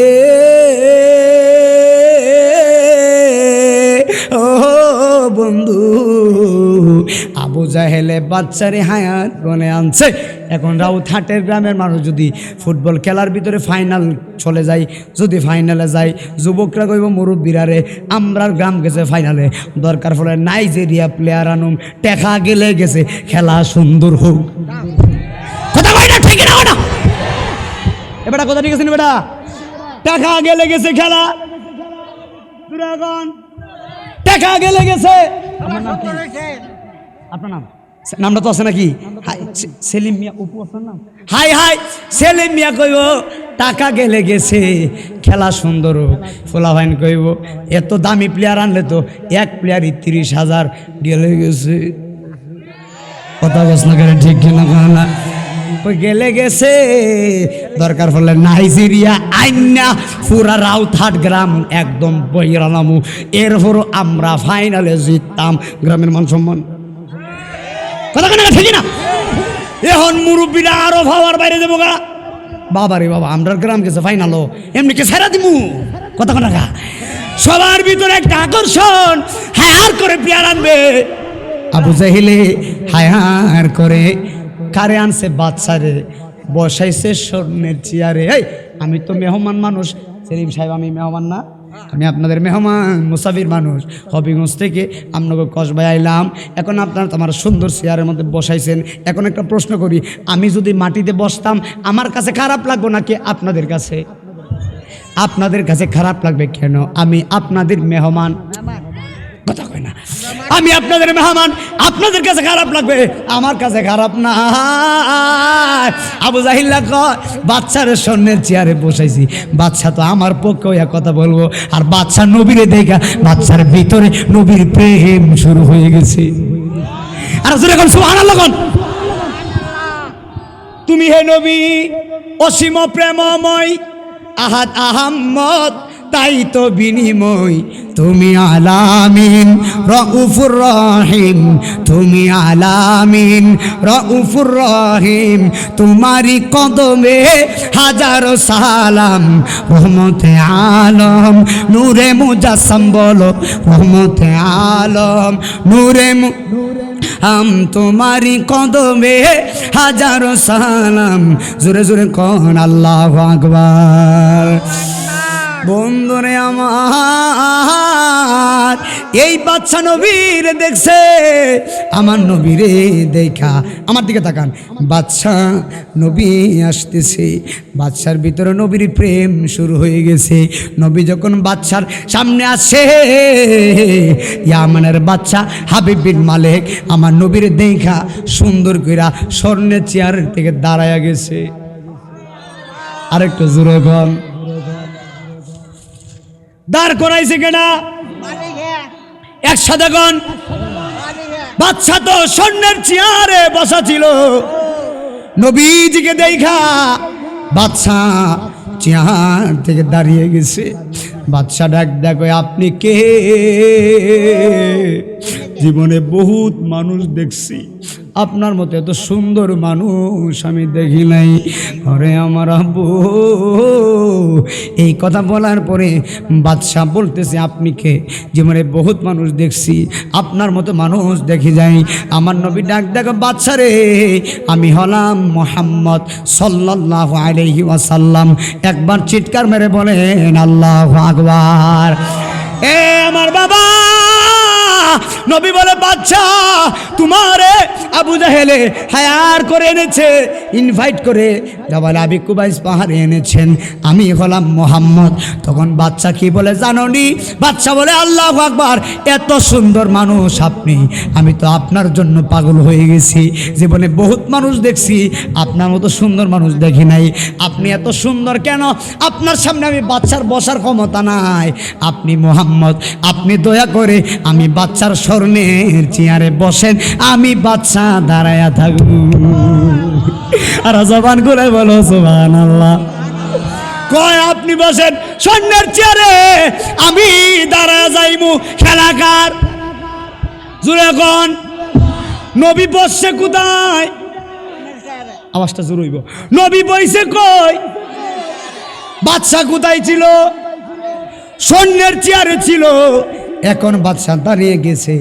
ও বন্ধু, আবু জাহেলে বাচ্চারে হায়াত গনে আনছে। এখন রাউতহাটের গ্রামের মানুষ যদি ফুটবল খেলার ভিতরে ফাইনাল চলে যায়, যদি ফাইনালে যায়, যুবকরা কইব মুরব্বীরা রে আমরার গ্রাম গেছে ফাইনালে, দরকার ফলে নাইজেরিয়া প্লেয়ার আনুম, টেকা গেলে গেছে, খেলা সুন্দর হোক। কথা কই না, ঠিক না ওটা এবারে কথা ঠিক আছে না বেটা, টেকা গেলে গেছে খেলা, দুরাগন টেকা গেলে গেছে। আপনার নাম? নামটা তো আছে নাকি? হাই সেলিম মিয়া, অপু আপনার নাম? হাই হাই সেলিম মিয়া কইব টাকা গেলে গেছে, খেলা সুন্দর হোক। ফোলাভাইন কইব এত দামি প্লেয়ার আনলে তো এক প্লেয়ারই 30,000 গেলে গেছে। কথা বস না কেন, ঠিক কিনা না? ওই গেলে গেছে, দরকার পড়লে নাইজেরিয়া আইনা পুরা রাউতহাট গ্রাম একদম বহিরানামু, এরপরও আমরা ফাইনালে জিততাম। গ্রামের মান সম্মান কথা কেন, ঠিক না? এখন মুরব্বীরা আরো ভাবার বাইরে দেবো গা। বাবা রে বাবা, আমরা গ্রাম গেছে ফাইনালও এমনি কে ছেড়া দিমু। কথা কেন, সবার ভিতরে একটা আকর্ষণ, হায়ার করে প্লেয়ার আনবে। আবু জাহিলে হায়ার করে কারে আনছে? বাচ্চারে বসাইছে স্বর্ণের চেয়ারে। এই আমি তো মেহমান মানুষ, সেলিম সাহেব আমি মেহমান না? আমি আপনাদের মেহমান, মুসাফির মানুষ। হবিগঞ্জ থেকে আপনাকে কসবায় আইলাম, এখন আপনারা তো আমার সুন্দর চেয়ারের মধ্যে বসাইছেন। এখন একটা প্রশ্ন করি, আমি যদি মাটিতে বসতাম আমার কাছে খারাপ লাগবে নাকি আপনাদের কাছে? আপনাদের কাছে খারাপ লাগবে কেন? আমি আপনাদের মেহমান। কথা কয় না, আমি আপনাদের মেহমান, আপনাদের কাছে খারাপ লাগবে, আমার কাছে খারাপ না। আবু জাহিল্লা কয় বাচ্চারে স্বর্ণের চেয়ারে বসাইছি, বাচ্চা তো আমার পক্ষে হইয়া কথা বলবো। আর বাচ্চা নবীরে দেখা বাচ্চার ভিতরে নবীর প্রেম শুরু হয়ে গেছে। আর যখন সুবহানাল্লাহ কোন, তুমি হে নবী অসীম প্রেমময়, আহাদ আহাম্মদ তাই তো বিনিময়। তুমি আলামিন রউফুর রহিম, তুমি আলামিন রউফুর রহিম। তোমারি কদমে হাজারো সালাম, রহমতে আলম নূরে মুজাসসাম। বলো রহমতে আলম নূরে তোমারি কদমে হাজারো সালাম। জোরে জোরে কোন আল্লাহু আকবার। বন্ধুরে আমার, এই বাচ্চা নবীর দেখছে, আমার নবীরে দেখা আমার দিকে তাকান। বাচ্চা নবী আসতেছে, বাচ্চার ভিতরে নবীর প্রেম শুরু হয়ে গেছে। নবী যখন বাচ্চার সামনে আসে, ইয়ামানের বাচ্চা হাবিব বিন মালিক আমার নবীর দেখা সুন্দর কইরা স্বর্ণের চেয়ারের থেকে দাঁড়ায়া গেছে। আরেকটু জোরে বল, দাঁড় করাইছে কেনা? একসাথে গন, বাচ্চা তো স্বর্ণের চেয়ারে বসা ছিল। নবীজিকে দেখা বাচ্চা চেয়ার থেকে দাঁড়িয়ে গেছে। বাচ্চা ডাক দেখো আপনি কে? জীবনে বহুত মানুষ দেখছি, আপনার মতো এত সুন্দর মানুষ আমি দেখি নাই। আরে আমার আব্বু। এই কথা বলার পরে বাদশা বলতেছে আপনি কে? জীবনে বহুত মানুষ দেখছি, আপনার মতো মানুষ দেখি যাই। আমার নবী ডাক দেখো বাদশা রে, আমি হলাম মুহাম্মদ সাল্লাল্লাহু আলাইহি ওয়াসাল্লাম। একবার চিৎকার মেরে বলেন আল্লাহু আকবার। এ আমার বাবা, নবী বলে বাচ্চা তোমারে আবু জাহেলে হায়ার করে এনেছে, ইনভাইট করে জাবাল আবি কুবাইস পাহাড়ে এনেছেন, আমি হলাম মোহাম্মদ। তখন বাচ্চা কি বলে জানোনি? বাচ্চা বলে আল্লাহু আকবার, এত সুন্দর মানুষ আপনি, আমি তো আপনার জন্য পাগল হয়ে গেছি। জীবনে বহুত মানুষ দেখছি, আপনার মতো সুন্দর মানুষ দেখি নাই। আপনি এত সুন্দর কেন? আপনার সামনে আমি বাচ্চার বসার ক্ষমতা নাই, আপনি মোহাম্মদ, আপনি দয়া করে আমি বাচ্চার স্বর্ণের চেয়ারে বসেন, আমি বাচ্চা দাঁড়ায়া থাকব। আর জবান করে বলো সুবহানাল্লাহ। কয় আপনি বসেন স্বর্ণের চেয়ারে, আমি দাঁড়ায়া যাইমু খেলাকার। জুড়ে কোন নবী বসছে কোথায়? আওয়াজটা জোরে হইব। নবী বইছে কই? বাচ্চা কোথায় ছিল? স্বর্ণের চেয়ারে ছিল। এখন বাদশা দাঁড়িয়ে গেছে,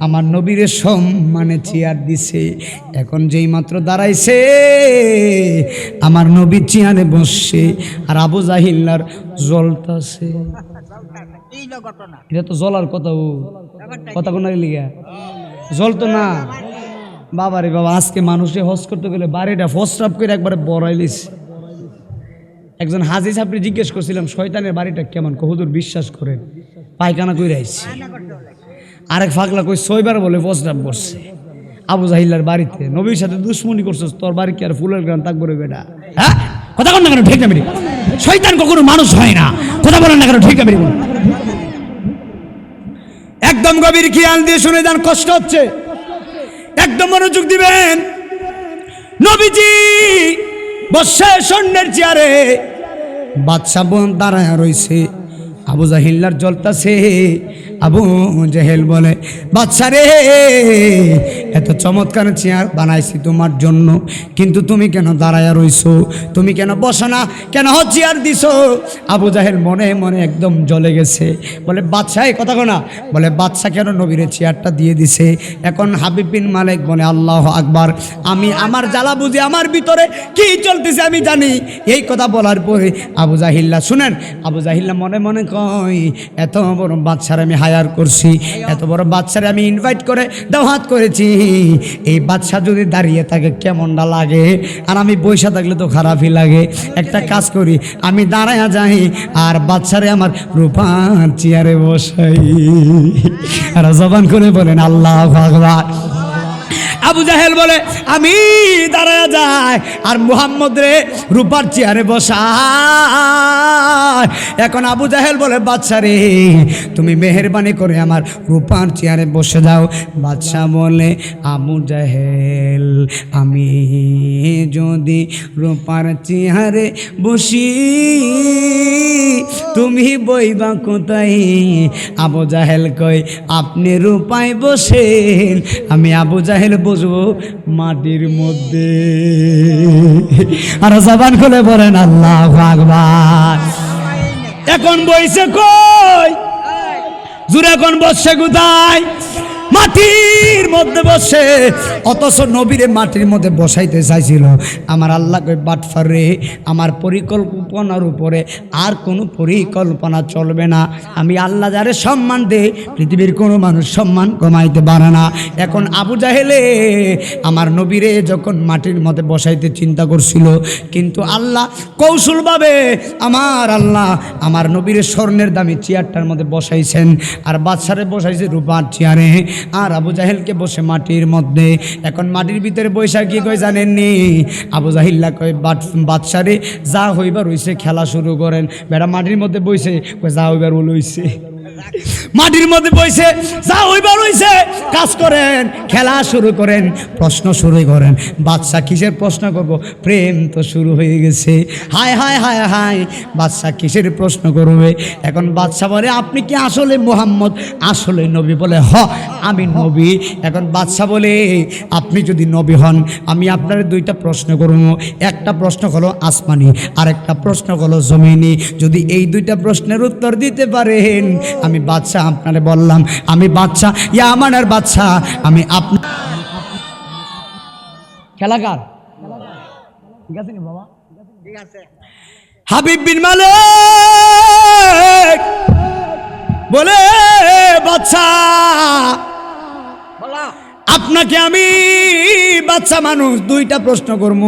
আমার নবীর সম্মানে চেয়ার দিছে। এখন যেই মাত্র দাঁড়াইছে, আমার নবীর চেয়ারে বসছে, আর আবু জাহিল্লার জ্বলতাছে। এটা তো জ্বলার কথা, ও কথা কোন লিগা জ্বলতো না। বাবারে বাবা, আজকে মানুষে হজ করতে গেলে বাড়িটা ফসরাপ করে একবারে বড়াইলিস। একজন হাজি সাহেবকে জিজ্ঞেস করছিলাম শয়তানের বাড়িটা কেমন, হুজুর বিশ্বাস করেন পায়খানা কইরা আইছে। আরেক ফাগলা কই ছয়বার বলে প্রস্রাব করছে। আবু জাহিল্লার বাড়িতে, নবীর সাথে দুশ্মনী করছস, তোর বাড়ি কি আর ফুলের গ্রাম থাকবো রে বেটা? হ্যাঁ, কথা বল না কেন? ঠিক না বেরি? শয়তান কখনো মানুষ হয় না, কথা বলেন না কেন? ঠিক না বেরি? একদম গভীর খেয়াল দিয়ে শুনে যান, কষ্ট হচ্ছে, একদম মনোযোগ দিবেন। নবীজি বসে স্বর্ণের চেয়ারে, বাদশা বোন দাঁড়ায় রইছে, আবু জাহিল্লার জ্বলতাছে। আবু জাহেল বলে, বাদশা রে, এত চমৎকার চেয়ার বানাইছি তোমার জন্য, কিন্তু তুমি কেন দাঁড়ায়া রইছো? তুমি কেন বসো না? কেন চেয়ার দিছো? আবু জাহেল মনে মনে একদম জ্বলে গেছে, বলে বাদশা এই কথা না, বলে বাদশা কেন নবীরে চেয়ারটা দিয়ে দিছে? এখন হাবিব বিন মালিক বলে, আল্লাহ আকবার, আমি আমার জ্বালা বুঝি, আমার ভিতরে কি চলতেছে আমি জানি। এই কথা বলার পরে আবু জাহিল্লা, শুনেন, আবু জাহিল্লা মনে মনে কয়, এত বড় বাদশার আমি হায়ার করছি, এত বড় বাদশারে আমি ইনভাইট করে দাওয়াত করেছি, এই বাদশা যদি দাঁড়িয়ে থাকে কেমনটা লাগে, আর আমি বসে থাকলে তো খারাপই লাগে। একটা কাজ করি, আমি দাঁড়ায়া যাই আর বাদশারে আমার রূপার চেয়ারে বসাই। আর জবান করে বলেন আল্লাহু আকবার। আবু জাহেল বলে, আমি দাঁড়ায়া যাই আর মুহাম্মদ রে রূপার চেয়ারে বসায়। এখন আবু জাহেল বলে, বাদশা রে, তুমি মেহেরবানি করে আমার রূপার চেয়ারে বসে যাও। বাদশা বলে, আবু জাহেল, আমি যদি রূপার চেয়ারে বসি তুমি বইবা কোথায়? আবু জাহেল কয়, আপনি রূপায় বসেন, আমি আবু জাহেল বসবো মাটির মধ্যে। আর জবান খুলে বলেন আল্লাহু আকবার। এখন বইছে কই? জুরে এখন বসছে কোথায়? মাটির মধ্যে বসে। অথচ নবীরে মাটির মধ্যে বসাইতে চাইছিল। আমার আল্লাহ কই, বাটফার রে, আমার পরিকল্পনার উপরে আর কোনো পরিকল্পনা চলবে না। আমি আল্লাহ যারে সম্মান দে, পৃথিবীর কোনো মানুষ সম্মান কমাইতে পারে না। এখন আবু জাহেলে আমার নবীরে যখন মাটির মধ্যে বসাইতে চিন্তা করছিল, কিন্তু আল্লাহ কৌশলভাবে আমার আল্লাহ আমার নবীরে স্বর্ণের দামি চেয়ারটার মধ্যে বসাইছেন, আর বাদশারে বসাইছে রূপার চেয়ারে, আর আবু জাহেলকে বসে মাটির মধ্যে। এখন মাটির ভিতরে বৈশাখ কি কই জানেননি? আবু জাহিল্লা কয়, বাদশারে যা হইবার হইছে, খেলা শুরু করেন। বেড়া মাটির মধ্যে বইছে, যা হইবার হইছে, মাটির মধ্যে বইছে, যা হইবার হইছে, কাজ করেন, খেলা শুরু করেন, প্রশ্ন শুরু করেন। বাদশা কিসের প্রশ্ন করব? প্রেম তো শুরু হয়ে গেছে। হায় হায় হায় হায়, বাদশা কিসের প্রশ্ন করবে? এখন বাদশা বলে, আপনি কি আসলে মুহাম্মদ, আসলে নবী? বলে, হ, আমি নবী। এখন বাদশা বলে, আপনি যদি নবী হন, আমি আপনার দুইটা প্রশ্ন করব। একটা প্রশ্ন হলো আসমানি, আর একটা প্রশ্ন হলো জমিনি। যদি এই দুইটা প্রশ্নের উত্তর দিতে পারেন, আমি বাদশা আপনারে বললাম, আমি বাদশা, ইয়া আমানের বাদশা, আমি আপনার খেলাকার। ঠিক আছে নি বাবা? ঠিক আছে। হাবিব বিন মালিক বলে, বাদশা, আপনাকে আমি বাদশা মানুষ দুইটা প্রশ্ন করব।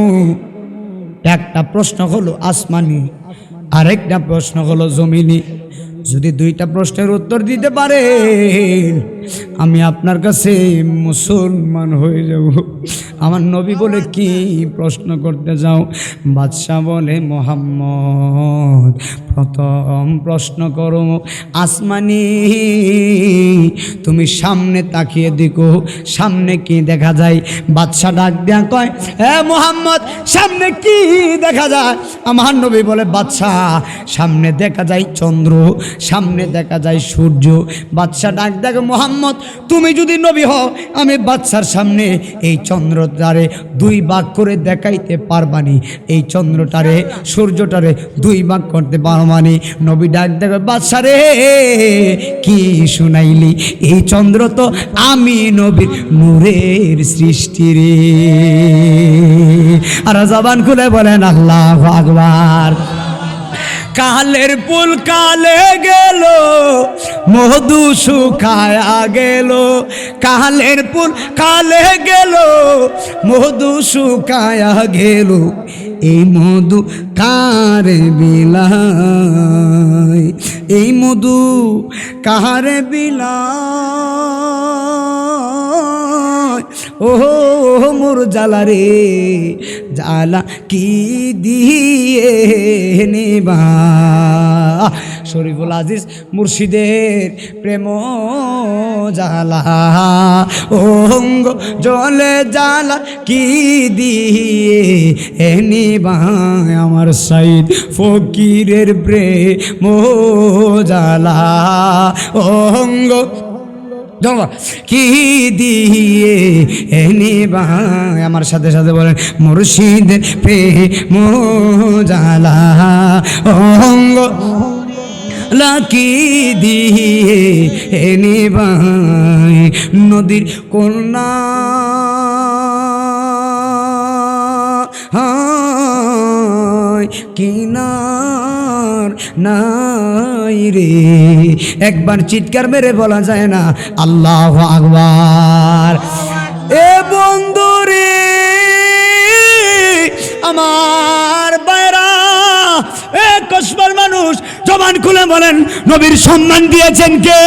একটা প্রশ্ন হলো আসমানি, আরেকটা প্রশ্ন হলো জমিনি। যদি দুইটা প্রশ্নের উত্তর দিতে পারেন, আমি আপনার কাছে মুসলমান হয়ে যাব। আমার নবী বলে, কি প্রশ্ন করতে যাও? বাদশা বলে, মুহাম্মদ, প্রথম প্রশ্ন করো আসমানি। তুমি সামনে তাকিয়ে দেখো, সামনে কি দেখা যায়? বাদশা ডাক দেয়া কয়, হে মুহাম্মদ, সামনে কি দেখা যায়? আমার নবী বলে, বাদশা, সামনে দেখা যায় চন্দ্র, সামনে দেখা যায় সূর্য। বাদশা ডাক দেখো, মুহাম্মদ, তুমি যদি নবী হও, আমি বাদশার সামনে এই চন্দ্রটারে দুই ভাগ করে দেখাইতে পারবানি, এই চন্দ্রটারে সূর্যটারে দুই ভাগ করতে পারবানি। নবী ডাক দেখো, বাদশা রে, কি শুনাইলি? এই চন্দ্র তো আমি নবীর নূরের সৃষ্টি রে। আর জবান খুলে বলেন আল্লাহু আকবার। কালের ফুল কালে গেল, মধু শুকায়া গেল। কালের ফুল কালে গেল, মধু শুকায়া গেল। এই মধু কারে বিলায়, এই মধু কারে বিলায়, ও ওহো মোর জ্বালা রে জ্বালা কি দিয়ে নেবা। শরীফুল আজিজ মুর্শিদের প্রেম জ্বালা অঙ্গ জলে জ্বালা কি দিয়ে নেবা। আমার সাইদ ফকিরের প্রেম জ্বালা অঙ্গ কি দিয়ে নেবা। আমার সাথে সাথে বলেন মুর্শিদের প্রেম জ্বালা অঙ্গ লাকি দিয়ে নেবা। নদীর কন্যা কিনার নাই রে, একবার চিৎকার মেরে বলা যায় না আল্লাহু আকবার। এ বন্ধু রে আমার বাইরা, এ কসবার মানুষ জবান খুলে বলেন নবীর সম্মান দিয়েছেন কে?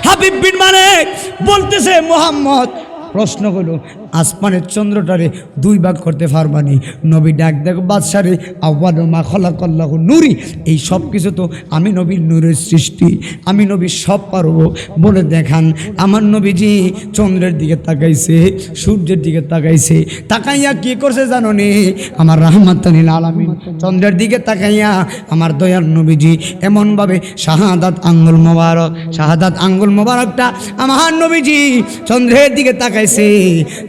হাবিব বিন মালিক বলতেছে মুহাম্মদ, প্রশ্ন হলো আসমানের চন্দ্রটারে দুই ভাগ করতে পারবানি? নবী ডাক দেখো বাদশারে আউয়ালু মা খালাকাল্লাহু নূরি, এই সব কিছু তো আমি নবীর নূরের সৃষ্টি, আমি নবী সব পারবো বলে দেখান। আমার নবীজি চন্দ্রের দিকে তাকাইছে, সূর্যের দিকে তাকাইছে, তাকাইয়া কি করছে জানো নি? আমার রাহমাতুল লিল আলামিন চন্দ্রের দিকে তাকাইয়া আমার দয়াল নবীজি এমনভাবে শাহাদাত আঙ্গুল মোবারক, শাহাদাত আঙ্গুল মোবারকটা আমার নবীজি চন্দ্রের দিকে তাকাইছে,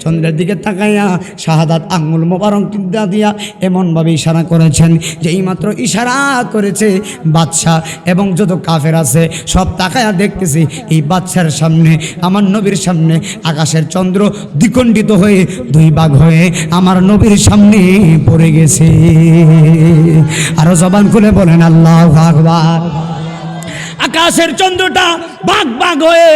চন্দ্রের দিকে তাকাইয়া শাহাদাত আঙ্গুল মোবারক দিয়া এমনভাবে ইশারা করেছেন যে এইমাত্র ইশারা করেছে বাদশা এবং যত কাফের আছে সব তাকায়া দেখতেছে এই বাদশার সামনে, আমার নবীর সামনে আকাশের চন্দ্র দ্বিখণ্ডিত হয়ে দুই ভাগ হয়ে আমার নবীর সামনে পড়ে গেছে। আরো জবান খুলে বলেন আল্লাহু আকবার। আকাশের চন্দ্রটা ভাগ ভাগ হয়ে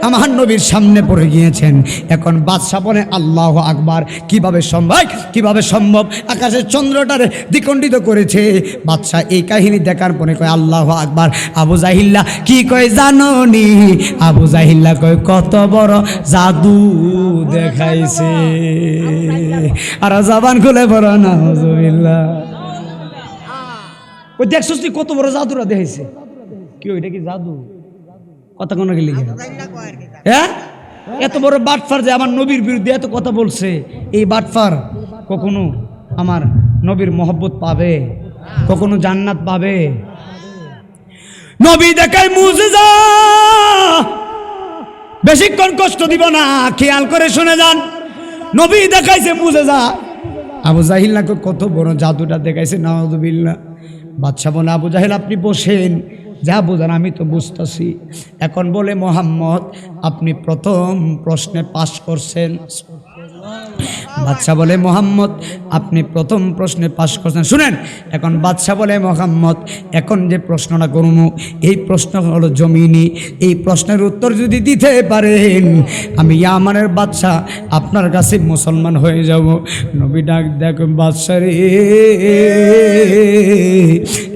আমার নবীর সামনে পড়ে গিয়েছেন। এখন বাদশা বলে আল্লাহু আকবার, কিভাবে সম্ভব, কিভাবে সম্ভব? আকাশের চন্দ্রটারে দ্বিখণ্ডিত করেছে। বাদশা এই কাহিনী দেখার পরে কয় আল্লাহু আকবার। আবু জাহিল্লা কি কয় জানো নি? আবু জাহিল্লা কয় কত বড় জাদু দেখাইছে। আর জবান খুলে পড়ো না হুজুবিল্লাহ। ওই দেখছস তুই কত বড় জাদুরা দেখাইছে? কি ওইটা কি জাদু? কথা কোন গেলি? হ্যাঁ, এত বড় বাটফার যে আমার নবীর বিরুদ্ধে এত কথা বলছে, এই বাটফার কখনো আমার নবীর মহব্বত পাবে? কখনো জান্নাত পাবে? নবী দেখায় মুজিজা, বেশিক্ষণ কষ্ট দিব না, খেয়াল করে শুনে যান। নবী দেখাইছে মুজিজা। আবু জাহিল কত বড় জাদুটা দেখাইছে, নাউযুবিল্লাহ। বাদশা বলে আবু জাহেল আপনি বসেন, যা বোঝান আমি তো বুঝতেছি। এখন বলে মোহাম্মদ আপনি প্রথম প্রশ্নে পাশ করছেন। বাদশা বলে মোহাম্মদ আপনি প্রথম প্রশ্নে পাশ করছেন। শুনেন, এখন বাদশা বলে মোহাম্মদ এখন যে প্রশ্নটা করব এই প্রশ্ন হলো জমিনি, এই প্রশ্নের উত্তর যদি দিতে পারেন আমি ইয়ামানের বাদশা আপনার কাছে মুসলমান হয়ে যাব। নবী ডাক দেখ বাদশা রে,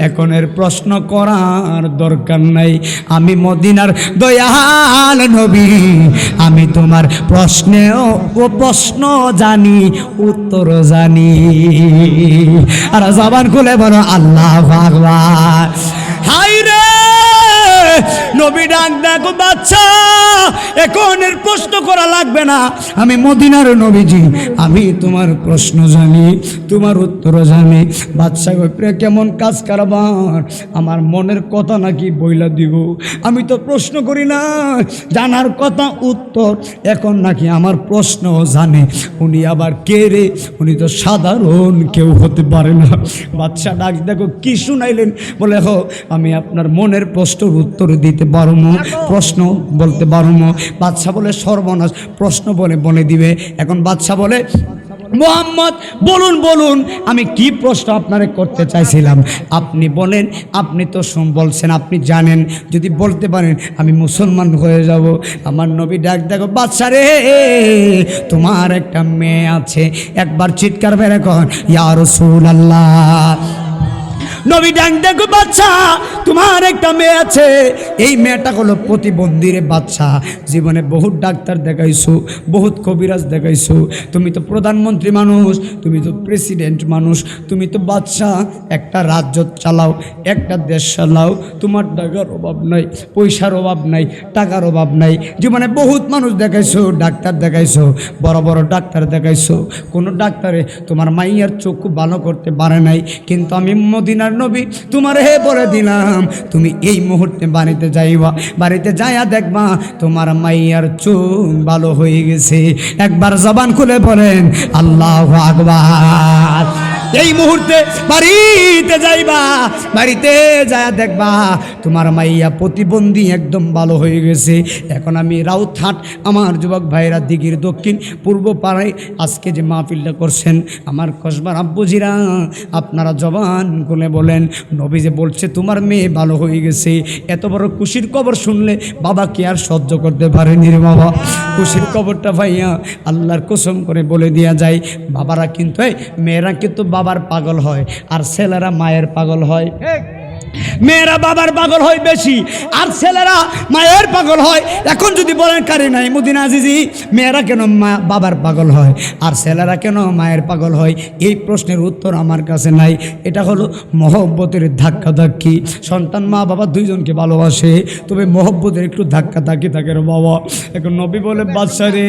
এখন এর প্রশ্ন করার দরকার নাই, আমি মদিনার দয়াল নবী, আমি তোমার প্রশ্নেও ও প্রশ্ন জানি, উত্তর জানি। আর জবান খুলে বলো আল্লাহু আকবার। হাই রে নবী ডাক দেখো বাচ্চা, এখন এর প্রশ্ন করা লাগবে না, আমি মদিনার নবীজি, আমি তোমার প্রশ্ন জানি, তোমার উত্তর জানি। বাদশা কইপরে কেমন কাজ কারবার, আমার মনের কথা নাকি বইলা দিব, আমি তো প্রশ্ন করি না, জানার কথা উত্তর, এখন নাকি আমার প্রশ্ন জানে। উনি আবার কে রে? উনি তো সাধারণ কেউ হতে পারে না। বাদশা ডাক দেখো কি শুনাইলেন? বলে হো আমি আপনার মনের প্রশ্নের উত্তর দিতে পারবো, প্রশ্ন বলতে পারবো। বাদশা বলে সর্বনাশ, প্রশ্ন বলে দিবে। এখন বাদশা বলে মোহাম্মদ বলুন বলুন আমি কি প্রশ্ন আপনারে করতে চাইছিলাম, আপনি বলেন। আপনি তো বলছেন আপনি জানেন, যদি বলতে পারেন আমি মুসলমান হয়ে যাব। আমার নবী ডাক দেখো বাদশা রে, তোমার একটা মেয়ে আছে, একবার চিৎকার বেড়ে কন ইয়া রাসূলুল্লাহ। নবী ডাক দেখো বাচ্চা, তোমার একটা মেয়ে আছে, এই মেয়েটা হলো প্রতিবন্ধী রে বাচ্চা। জীবনে বহুত ডাক্তার দেখাইছো, বহুত কবিরাজ দেখাইছো, তুমি তো প্রধানমন্ত্রী মানুষ, তুমি তো প্রেসিডেন্ট মানুষ, তুমি তো বাচ্চা, একটা রাজ্য চালাও, একটা দেশ চালাও, তোমার টাকার অভাব নাই, পয়সার অভাব নাই, টাকার অভাব নাই। জীবনে বহুত মানুষ দেখাইছো, ডাক্তার দেখাইছো, বড় বড় ডাক্তার দেখাইছো, কোনো ডাক্তারে তোমার মাইয়ার চক্ষু ভালো করতে পারে নাই। কিন্তু আমি মদিনার নবী তোমার বলে দিলাম, তুমি এই মুহূর্তে বাড়িতে যাইবা, বাড়িতে যাইয়া দেখবা তোমার মাইয়ার চোখ ভালো হয়ে গেছে। একবার জবান খুলে বলেন আল্লাহু আকবার। এই মুহূর্তে বাড়িতে যাইবা, বাড়িতে যায়া দেখবা তোমার মাইয়া প্রতিবন্ধী একদম ভালো হয়ে গেছে। এখন আমি রাউতহাট, আমার যুবক ভাইরা দিঘির দক্ষিণ পূর্ব পাড়ায় আজকে যে মাহফিলটা করছেন, আমার কসবার আব্বুজিরা, আপনারা জবান খুলে বলেন, নবী যে বলছে তোমার মেয়ে ভালো হয়ে গেছে, এত বড় খুশির খবর শুনলে বাবা কি আর সহ্য করতে পারেনি রে বাবা? খুশির খবরটা ভাইয়া আল্লাহর কসম করে বলে দেওয়া যায়, বাবারা কিন্তু মেয়েরা কিন্তু বাবার পাগল হয়, আর ছেলেরা মায়ের পাগল হয়। মেয়েরা বাবার পাগল হয় বেশি, আর ছেলেরা মায়ের পাগল হয়। এখন যদি বলেন কারি নাই মদিনা আজিজি, মেয়েরা কেন বাবার পাগল হয় আর ছেলেরা কেন মায়ের পাগল হয়, এই প্রশ্নের উত্তর আমার কাছে নাই। এটা হলো মহব্বতের ধাক্কা ধাক্কি। সন্তান মা বাবা দুইজনকে ভালোবাসে, তবে মহব্বতের একটু ধাক্কা ধাক্কি থাকে রে বাবা। এখন নবী বলে বাদশা রে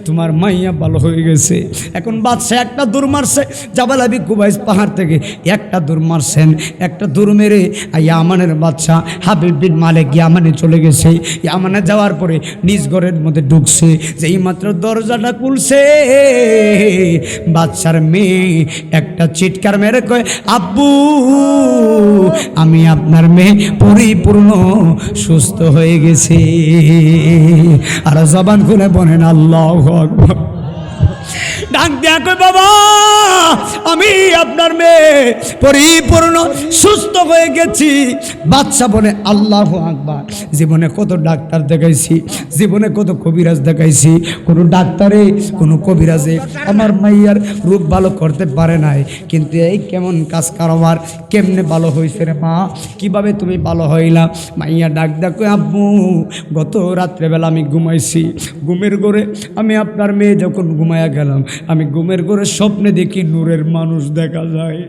তোমার মাইয়া ভালো হয়ে গেছে। এখন বাদশা একটা দূর মারছে, জাবাল আবি কুবাইস পাহাড় থেকে একটা দূর মারছেন, একটা দূর মেরে ইয়ামানের বাদশা হাবিব বিন মালিক ইয়ামানে চলে গেছে। ইয়ামানে যাওয়ার পরে নিজ ঘরের মধ্যে ঢুকছে, যেই মাত্র দরজাটা খুলছে, বাদশার মেয়ে একটা চিৎকার মেরে কয়, আব্বু আমি আপনার মেয়ে পরিপূর্ণ সুস্থ হয়ে গেছে। আর জবান খুলে বলেন আল্লাহু আকবার। ডাক দেয়া কই, বাবা আমি আপনার মেয়ে পরিপূর্ণ সুস্থ হয়ে গেছি। বাদশা বলে আল্লাহু আকবার। জীবনে কত ডাক্তার দেখাইছি, জীবনে কত কবিরাজ দেখাইছি, কোনো ডাক্তারে কোনো কবিরাজে আমার মাইয়ার রোগ ভালো করতে পারে নাই। কিন্তু এই কেমন কাজ কারবার, কেমনে ভালো হয়েছে রে মা, কিভাবে তুমি ভালো হইলা? মাইয়া ডাক দেয়া কই, আব্বু গত রাত্রেবেলা আমি ঘুমাইছি, ঘুমের ঘরে আমি আপনার মেয়ে যখন ঘুমাইয়া গেলাম, আমি ঘুমের ঘরে স্বপ্নে দেখি নূরের মানুষ দেখা যায়।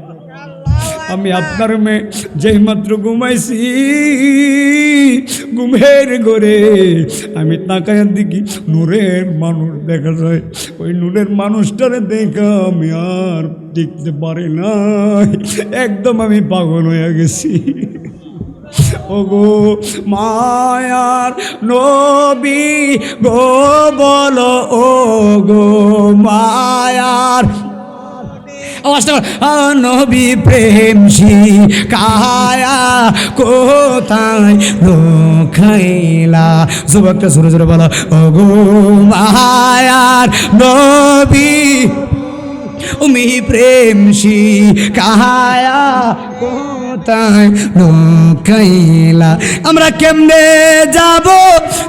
আমি আপনার মেয়ে যেই মাত্র ঘুমাইছি, ঘুমের ঘরে আমি তাকায় দেখি নূরের মানুষ দেখা যায়। ওই নূরের মানুষটারে দেখা আমি আর দেখতে পারি না, একদম আমি পাগল হয়ে গেছি। ওগো মায়ার নবী গো বলো, ও গো মায়ার নবী প্রেম শিখায়া কোথায় রখাইলা। যুবকটা জোরে জোরে বলো, ও গো মায়ার নবী উমি প্রেম শিখায়া কোথায় রখাইলা। আমরা কেমনে যাব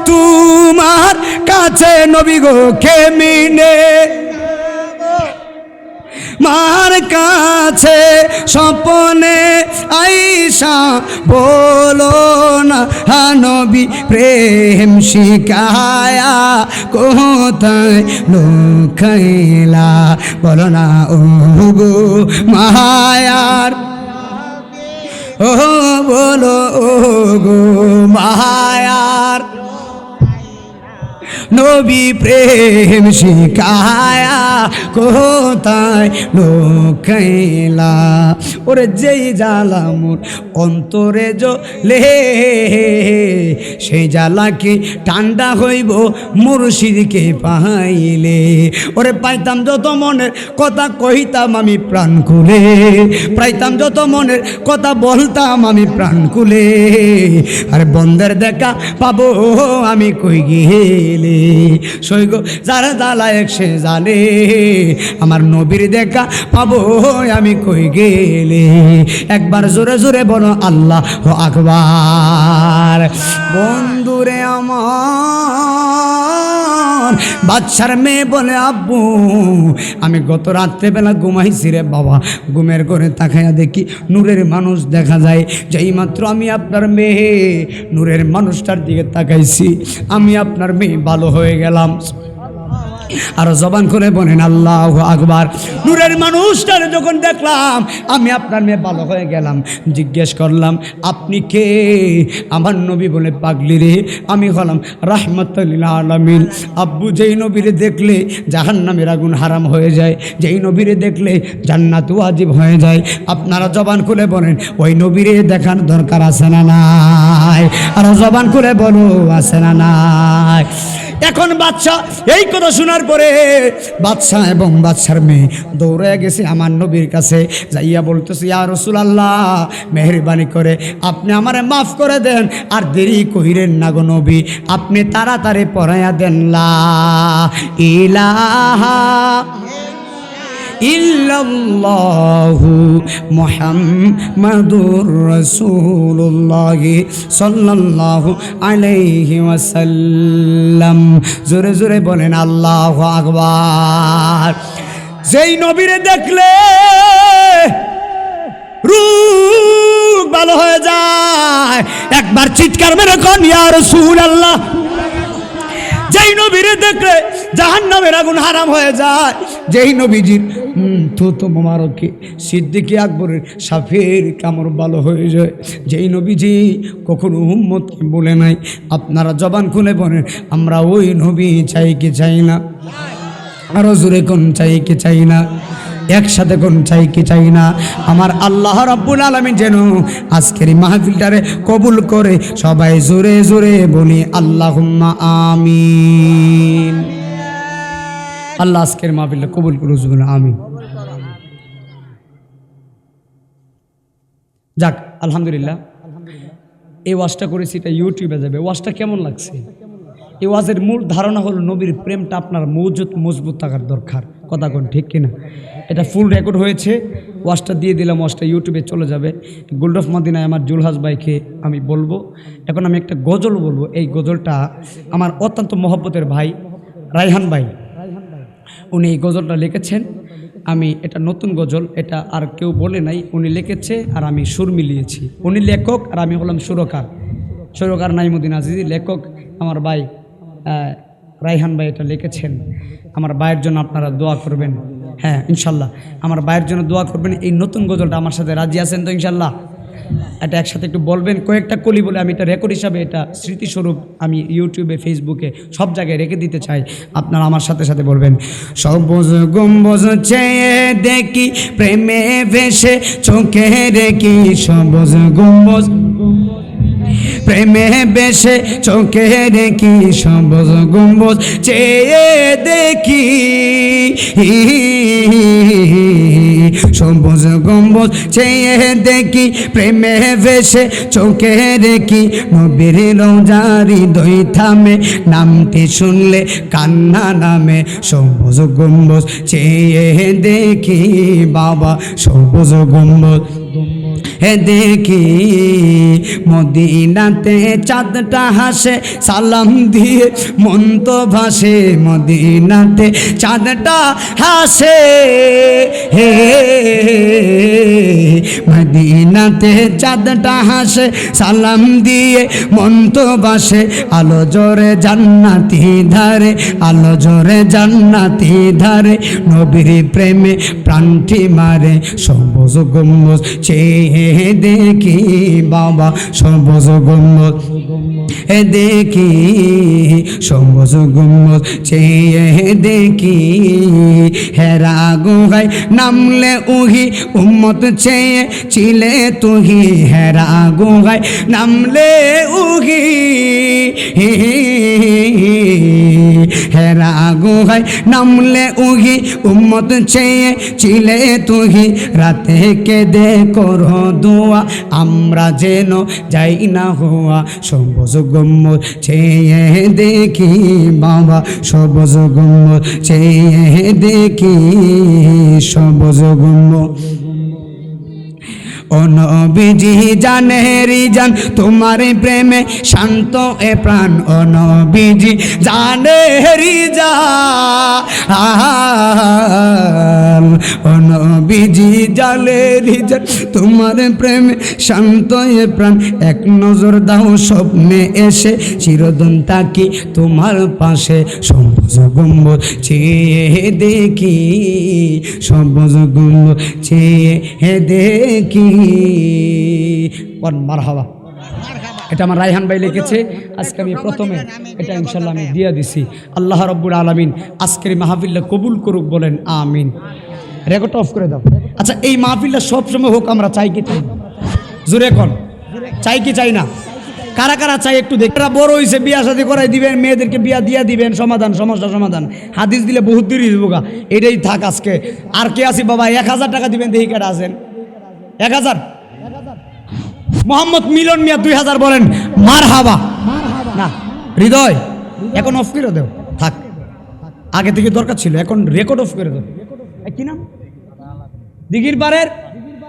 তোমার কাছে নবী গো, কেমনে মার কাছে স্বপনে আইসা বলো না, নবী প্রেম শিখায়া কোথায় লুকাইলা। বলো না ও গো মায়ার, ও বলো ও গো মায়ার নবী প্রেম শিখায়া কোথায় লুকাইলা। ওরে যেই জ্বালা মোর অন্তরে জ্বলে, সেই জ্বালা কি ঠান্ডা হইব মুর্শিদকে পাইলে। ওরে পাইতাম যত মনের কথা কইতাম আমি প্রাণ খুলে, পাইতাম যত মনের কথা বলতাম আমি প্রাণ খুলে। আরে বন্ধের দেখা পাবো আমি কই গেলে, সৈগ যারা জ্বালায় সে জানে, আমার নবীর দেখা পাবো আমি কই গেলে। একবার জোরে জোরে বলো আল্লাহু আকবার। বন্ধুরে আমার বাদশার মেয়ে বলে আব্বু আমি গত রাত্রেবেলা ঘুমাইছি রে বাবা, ঘুমের ঘরে তাকাইয়া দেখি নূরের মানুষ দেখা যায়। যেই মাত্র আমি আপনার মেয়ে নূরের মানুষটার দিকে তাকাইছি, আমি আপনার মেয়ে ভালো হয়ে গেলাম। আর জবান করে বলেন আল্লাহু আকবার। নূরের মানুষটার যখন দেখলাম আমি আপনার মেয়ে ভালো হয়ে গেলাম, জিজ্ঞেস করলাম আপনি কে? আমার নবী বলে পাগলি রে আমি হলাম রাহমাতুল লিল আলামিন। আব্বু যেই নবীরে দেখলে জাহান্নামের আগুন হারাম হয়ে যায়, যেই নবীরে দেখলে জান্নাত ওয়াজিব হয়ে যায়। আপনারা জবান খুলে বলেন ওই নবীরে দেখার দরকার আছে না নাই? আর জবান খুলে বলো আছে না নাই? এখন বাদশা এই কথা শোনার পরে বাদশা এবং বাদশার মেয়ে দৌড়ে গেছে আমার নবীর কাছে, যাইয়া বলতেছে ইয়া রাসূলুল্লাহ মেহেরবানি করে আপনি আমারে মাফ করে দেন, আর দেরি কইরেন না গো নবী, আপনি তাড়াতাড়ি পড়াইয়া দেন লা ইলাহা ইল্লাল্লাহু মুহাম্মাদুর রাসূলুল্লাহ সাল্লাল্লাহু আলাইহি ওয়াসাল্লাম। জোরে জোরে বলেন আল্লাহু আকবার। যেই নবীরে দেখলে রূহ ভালো হয়ে যায়, একবার চিৎকার মেরে কোন ইয়া রাসূলুল্লাহ। যেই নবীরে দেখলে জাহান্নামের আগুন হারাম হয়ে যায়, যেই নবীজির থুতু মোবারকে সিদ্দিক আকবরের সাফের কামড় ভালো হয়ে যায়, যেই নবীজি কখনো উম্মতকে বলে নাই। আপনারা জবান খুলে বলেন আমরা ওই নবী চাই কি চাই না? আরো জোরে কোন চাই কি চাই না? একসাথে কোন চাই কি চাই না? আমার আল্লাহ রাব্বুল আলামিন যেন আজকের এই মাহফিলটারে কবুল করে। সবাই জোরে জোরে বলি আল্লাহুম্মা আমিন। আল্লাহ আজকের মাহফিলটা কবুল করে জুবুন আমিন। যাক আলহামদুলিল্লাহ, এই ওয়াজটা করেছি, এটা ইউটিউবে যাবে। ওয়াজটা কেমন লাগছে? এই ওয়াজের মূল ধারণা হলো নবীর প্রেমটা আপনার মজবুত থাকার দরকার। কথা কোন ঠিক কিনা? এটা ফুল রেকর্ড হয়েছে, ওয়াজটা দিয়ে দিলাম, ওয়াজটা ইউটিউবে চলে যাবে। গোল্ড অফ মদিনায় আমার জুলহাস ভাইকে আমি বলবো। এখন আমি একটা গজল বলবো, এই গজলটা আমার অত্যন্ত মহব্বতের ভাই রায়হান ভাই, উনি এই গজলটা লিখেছেন। আমি এটা নতুন গজল, এটা আর কেউ বলে নাই, উনি লিখেছে আর আমি সুর মিলিয়েছি। উনি লেখক আর আমি হলাম সুরকার। সুরকার নাইমুদ্দিন আজিজি, লেখক আমার ভাই রায়হান ভাই এটা লিখেছেন। আমার ভাইয়ের জন্য আপনারা দোয়া করবেন। হ্যাঁ ইনশাল্লাহ আমার ভাইয়ের জন্য দোয়া করবেন। এই নতুন গজলটা আমার সাথে রাজি আছেন তো ইনশাল্লাহ? এটা একসাথে একটু বলবেন, কয়েকটা কলি বলে আমি এটা রেকর্ড হিসাবে, এটা স্মৃতিস্বরূপ আমি ইউটিউবে ফেসবুকে সব জায়গায় রেখে দিতে চাই। আপনারা আমার সাথে সাথে বলবেন সবুজ গম্বুজ চেয়ে দেখি প্রেমে ভেসে চোখে রেখি, সবুজ গম্বুজ প্রেমে বেশে চোখে রেখি, সবুজ গম্বুজ চেয়ে দেখি, সবুজ গম্বুজ চেয়ে দেখি প্রেমে ভেসে চোখে রেখি, নবীর রওজার হৃদয় থামে নামটি শুনলে কান্না নামে, সবুজ গম্বুজ চেয়ে দেখি বাবা, সবুজ গম্বুজ দেখি, মদিনাতে চাঁদটা হাসে সালাম দিয়ে মন তো ভাসে, মদিনাতে চাঁদটা হাসে হে, মদিনাতে চাঁদটা হাসে সালাম দিয়ে মন তো ভাসে, আলো জোরে জান্নাতি ধারে, আলো জোরে জান্নাতি ধারে, নবীর প্রেমে প্রাণটি মারে, সবুজ গম্বুজ চেয়ে দেখি বাবা, সবুজ গম্বুজ দেখি, সবুজ গম্বুজ চেয়ে দেখি, হেরা গুহায় নামলে উহি উম্মত চেয়ে চিলে তুহি, হেরা গুহায় নামলে উহি, হেরা গুহায় নামলে উহি উম্মত চেয়ে চিলে তুহি, রাতে কেঁদে করো দোয়া আমরা যেন যাই না হওয়া, সবুজ গম্বুজ চেয়ে দেখি বাবা, সবুজ গম্বুজ চেয়ে দেখি, সবুজ গম্বুজ। ও নবীজি জানেরি জান তোমার প্রেমে শান্ত এ প্রাণ ও নবীজি জানেরি জান ও নবীজি জানেরি জান তোমার প্রেমে শান্ত এ প্রাণ এক নজর দাও স্বপ্নে এসে চিরদিন তাকি তোমার পাশে সবুজ গম্বুজ চেয়ে দেখি সবুজ গম্বুজ চেয়ে দেখি মারহাবা। এটা আমার রায়হান ভাই লিখেছে, আজকে আমি প্রথমে এটা ইনশাল্লাহ আমি দিয়ে দিছি। আল্লাহ রব্বুল আলামিন আজকের মাহফিলটা কবুল করুক, বলেন আমিন। রেকর্ড অফ করে দাও। আচ্ছা, এই মাহফিলটা সবসময় হোক, আমরা চাই কি চাই? জোরে কোন চাই কি চাই না? কারা কারা চাই একটু দেখরা বড় হয়েছে, বিয়া শাদী করাই দিবেন, মেয়েদেরকে বিয়া দিয়া দিবেন, সমাধান সমস্যা সমাধান। হাদিস দিলে বহুত দেরি হইব, এটাই থাক আজকে। আর কে আছি বাবা? 1000 টাকা দিবেন, দেখি কেটা আছেন। 1000 মোহাম্মদ মিলন মিয়া 2000 বলেন মারহাবা। না হৃদয় এখন অফ করে দাও, থাক, আগে থেকে দরকার ছিল, এখন রেকর্ড অফ করে দাও। কি নাম? দিঘির পারের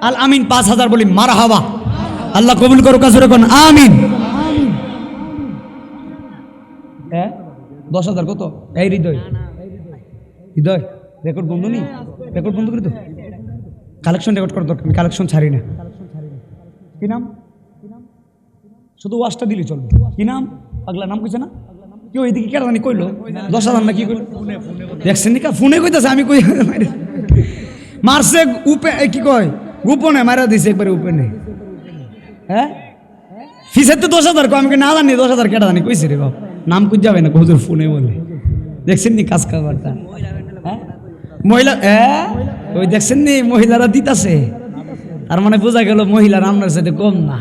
আল আমিন 5000 বলি মারহাবা। আল্লাহ কবুল করুক, কাছে রাখুন আমিন। 10,000 কত? এই হৃদয় হৃদয় রেকর্ড বন্ধ নেই, রেকর্ড বন্ধ করে তো, কালেকশন রেকর্ড করার দরকার, আমি কালেকশন ছাড়ি না। কি নাম? শুধু ওয়াশটা দিলে চলবে। কি নাম? পাগলা নাম কইছে না কেউ? এইদিকে কেন জানি কইলো 10,000 না কি কইল? দেখছেন নি কা ফোনে কইতাছে, আমি কই মারছে উপে, কি কয় গোপনে মারা দিছে একবারে উপেনে। হ্যাঁ ফিসের তো 10,000 কো, আমি না জানি 10,000 কেটা জানি কইছে রে বাপ, নাম কই যাবে না হুজুর ফোনে বলে। দেখছেন নি কাজ কারবারটা? হ্যাঁ মহিলা, ওই দেখছেন নি মহিলারা দিতাছে, তার মানে বোঝা গেল মহিলার আপনার সাথে কম না।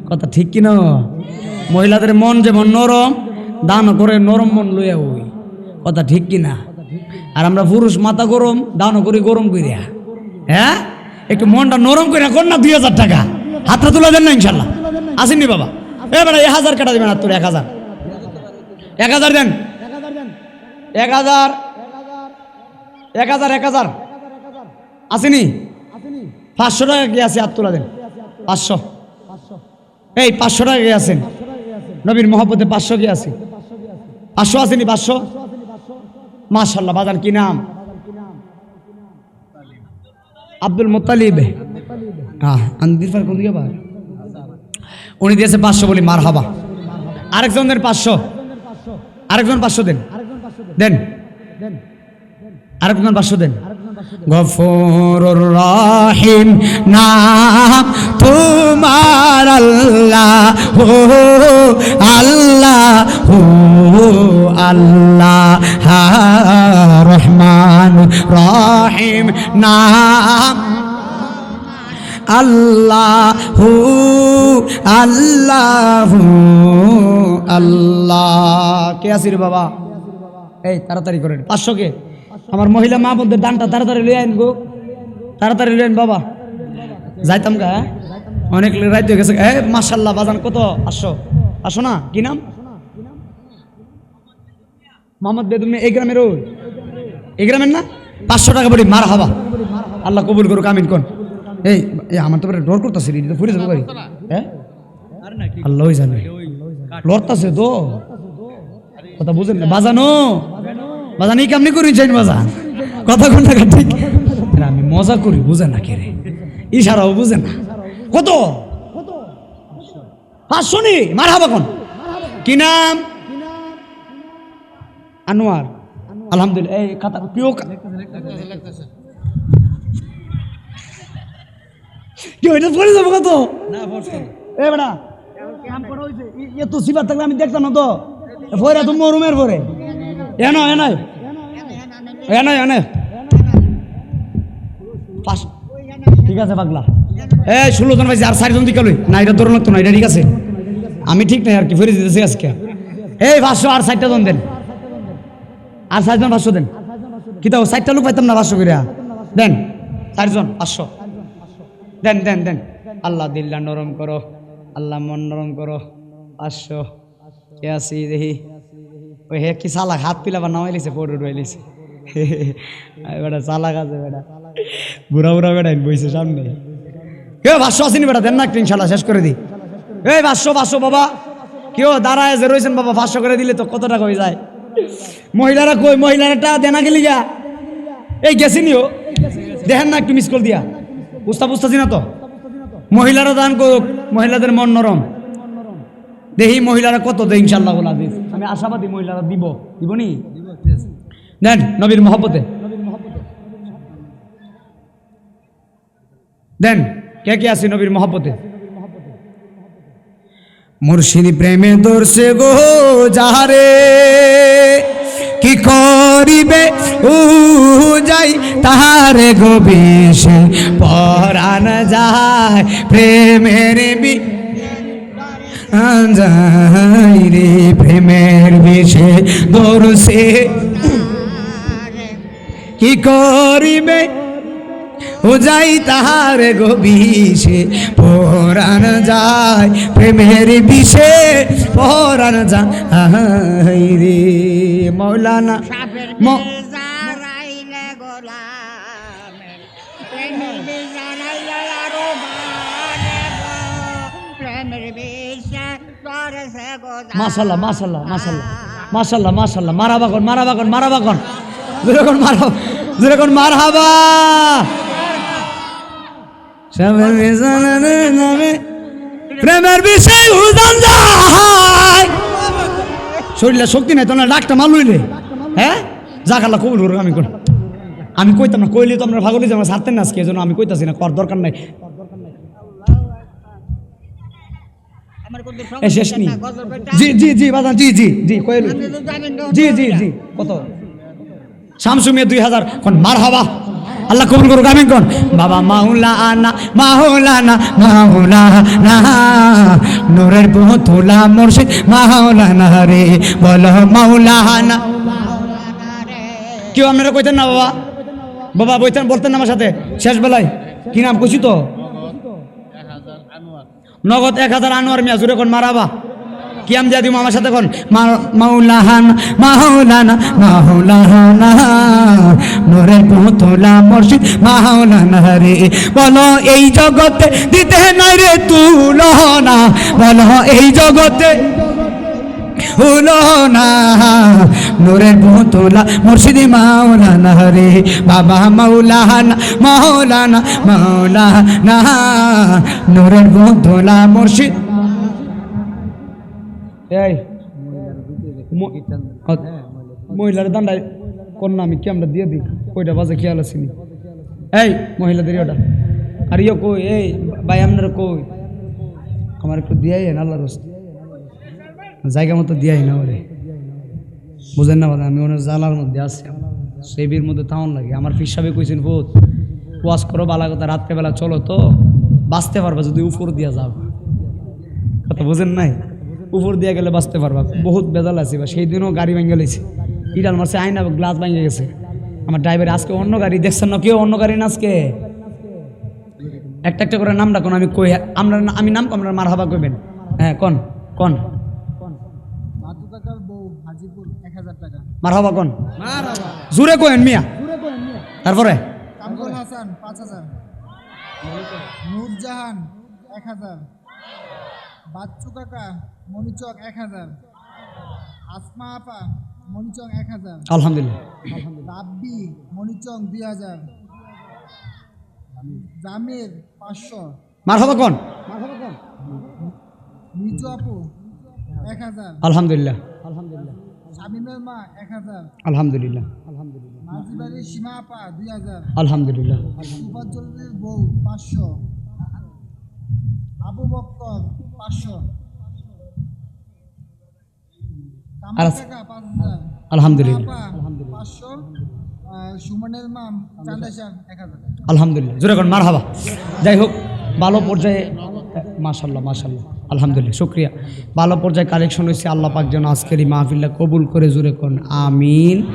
কথা ঠিক কিনা? মহিলাদের মন যেমন নরম, দান করে নরম মন লইয়া ওই, কথা ঠিক কিনা? আর আমরা পুরুষ মাথা গরম, দানও করি গরম করিয়া। হ্যাঁ একটু মনটা নরম করে কর না। 2000 টাকা হাতটা তুলে দেন না ইনশাল্লাহ। আসেননি বাবা? এবার 1000 কাটা দেবেন, হাত তোর 1000 দেন, 1000 আসেনি? 500 টাকা কি আছে? হাত তোলা দেন। 500, এই 500 টাকা কি আছেন? নবীর মহব্বতে 500 কি আছে? 500 আসেনি? 500 মাশাআল্লাহ। বাজান কি নাম? Abdul Muttalib. আন্দির ফার কোন দিকে? উনি দিয়েছে 500 বলি মারহাবা। আরেকজন দেন 500, আরেকজন 500 দেন, দেন আরেকজন 500 দেন। গফুরুর রহিম নাম তোমার আল্লাহ, হো আল্লাহ, হো আল্লাহ, রহমান রহিম নাম আল্লাহু আল্লাহু আল্লাহ। কে আসির বাবা? এই তাড়াতাড়ি করেন 500 কে। আমার মহিলা মা বোনদের দানটা তাড়াতাড়ি লয়ে আইন গো, তাড়াতাড়ি লয়ে আইন বাবা, যাইতাম গা। অনেক রাত হয়ে গেছে। মাশাআল্লাহ বাজান কত? 500 না? কি নাম? মোহাম্মদ বেদুমি। এই গ্রামের? ওই এই গ্রামের না? 500 টাকা বলি মারহাবা। আল্লাহ কবুল করুক, আমিন কোন। এই আমার তো ডর করতেছে, ফুরে যাবো বাড়ি। হ্যাঁ আল্লাহ জানে, লড়তাছে তো, কথা বুঝেন না? বাজানো বাজান এই কামনি করি চাই বাজান, কথা কোন টাকা ঠিক। আমি মজা করি, বুঝে না কে রে, ইশারাও বুঝে না। কত? 500 নি? মারহাবা কোন। কি নাম? আনোয়ার। আলহামদুলিল্লাহ। এই খাতা প্রিয় কি ওইটা পড়ে যাবো কত? এ বেটা এত সিবার থাকলে আমি দেখতাম না তো। পরে তো মরুমের পরে ঠিক আছে পাগলা। 16 জন পাইছি, আর 4 জন দিকে না, এটা ধরুন লাগতো না, এটা ঠিক আছে। আমি ঠিক নাই আর কি, ফিরে দিতেছি আজকে। এই 500 আর 4টা জন দেন, আর 4 জন 500 দেন। কি তাও 4টা লোক পাইতাম না 500 করে দেন। 4 জন 500 দেন দেন দেন। আল্লাহ দিল্লা নরম করো, আল্লাহ মন নরম করো। 500 কে আছি দেখি। ওই হে কি চালাক, হাত পিলাবার নামাই লিছে, ফটো উঠাইলিছে। বেটা চালাক আছে বেটা, বুড়া বুড়া বেটা বইছে সামনে। কেউ 500 আসেনি বেটা, দেন না একটা ইনশাল্লাহ শেষ করে দিই। এই 500 বাবা, কেউ দাঁড়ায় যে রয়েছেন বাবা, 500 করে দিলে তো কত টাকা হয়ে যায়। মহিলারা কই, মহিলারা দেনা গেলি গা, এই গেছিনিও দেখেন না একটু মিস কল দিয়া, বুঝতাছি না তো। মহিলারা দান করুক, মহিলাদের মন নরম, দেখি মহিলারা কত দেয় ইনশাল্লাহ। আমি আশাবাদী মহিলারা দিব নি। দেন নবীর মহব্বতে দেন, কে কে আছে নবীর মহব্বতে? মুর্শিদ প্রেমে দর্শে গো যাহারে, কি করিবে ও যাই তাহারে গো বিষে পরাণ যায়, প্রেমের যাই রে, প্রেমের বিষে দর্শে কি করিবে ও যাই তাহারে গো বিষে পরাণ যায়, প্রেমের বিষে পরাণ যায় রে। মৌলানা মাশাল্লাহ মাশাল্লাহ মাশাল্লাহ মাশাল্লাহ মাশাল্লাহ, মারাবাগন যেরকম মারহাবা। প্রেমের বিষয় উদান যায়, শরীরে শক্তি নাই তো না, ডাকটা মাল লইলে হ্যাঁ যাক আল্লাহ কবুল করুক। আমি কইতাম না, কইলে তো আপনার ভাগলি যে আমরা ছাড়তেন না আজকে, এজন্য আমি কইতাছি না, কর দরকার নাই। শেষ নি জি জি জি বাদান জি জি জি কইল জি জি জি কত শামসুমিয়া 2000 কোন মারহাবা, আল্লাহ কবুল করুক। আমিন কোন বাবা মাওলানা মাওলানা মাওলানা, নূরের পুতুলা মুর্শিদ মাওলানা রে, বলো মাওলানা। কেউ আপনারা কইতেন না বাবা, বাবা বলতেন না আমার সাথে শেষ বেলায়, কি নাম কইছি তো? নগদ 1000 আনোয়ার মিয়া, জুড়ে কোন মারাবা, কি আম দিয়া দিব আমার সাথে কোন মাওলানা মাওলানা মাওলানা, নূরের পুতুলা মুর্শিদ মাওলানা রে, বলো এই জগতে দিতে নাই রে তুলনা, বলো এই জগতে হলো না, নূরের পুতুলা মুর্শিদ মাওলানা রে, বাবা মাওলানা মাওলানা মাওলানা, নূরের পুতুলা মুর্শিদ। এই মহিলার দান্ডায় কন্যা আমি কি আমরা দিয়ে দিই, কইটা বাজে খেয়াল আসিনি। এই মহিলাদের ওটা আর ইয়ে কই, এই ভাই আপনারা কই, আমার একটু দিয়াই না আল্লাহর রাস্তায়, জায়গা মতো দিয়াই না ওরে, বুঝেন না বাবা, আমি ওনার জ্বালার মধ্যে আছি, সেবির মধ্যে তাওন লাগে। আমার ফির সাহেব কইছেন বহুত ওয়াজ করো বালা কথা, রাত্রেবেলা চলো তো বাঁচতে পারবা যদি উপর দিয়া যাও, কথা বুঝেন নাই, উপর দিয়ে গেলে বাঁচতে পারবা। বহুত বেজাল আছে, বা সেই দিনও গাড়ি ভেঙে গেছে, ইটাল মারছে, আইনা গ্লাস ভেঙে গেছে। আমার ড্রাইভার আজকে অন্য গাড়ি দেখছেন না, কেউ অন্য গাড়ি না আজকে, একটা একটা করে নাম ডাকুন, আমি কই আমরা, আমি নাম কম মারহাবা কইবেন। হ্যাঁ কোন কোন মারহাবা কোন জুরে কোয়েন মিয়া, তারপরে কামরুল হাসান 5000, নূরজাহান 1000, বাচ্চু কাকা মনিচক 1000, আসমা আপা মনিচক 1000, আলহামদুলিল্লাহ, রাব্বি মনিচক 2000, জামির 500, মারহাবা কোন মিজু আপু 1000, আলহামদুলিল্লাহ, শামিমের মা 1000, আলহামদুলিল্লাহ, মাঝিবাড়ির সীমা আপা 2000, আলহামদুলিল্লাহ, সুফাজ্জলের বউ 500, আবু বক্কর 500, কামাল কাকা 5000, আলহামদুলিল্লাহ, আপা 500, সুমনের মাম চান্দেশার 1000। আলহামদুলিল্লাহ, জোরে কোন মারহাবা। যাই হোক ভালো পর্যায়ে, মাশাল্লাহ মাশাল্লাহ, আলহামদুলিল্লাহ, শুক্রিয়া। ভালো পর্যায়ে কালেকশন হয়েছে, আল্লাহ পাক যেন আজকের এই মাহফিলটা কবুল করে, জোরে কোন আমিন।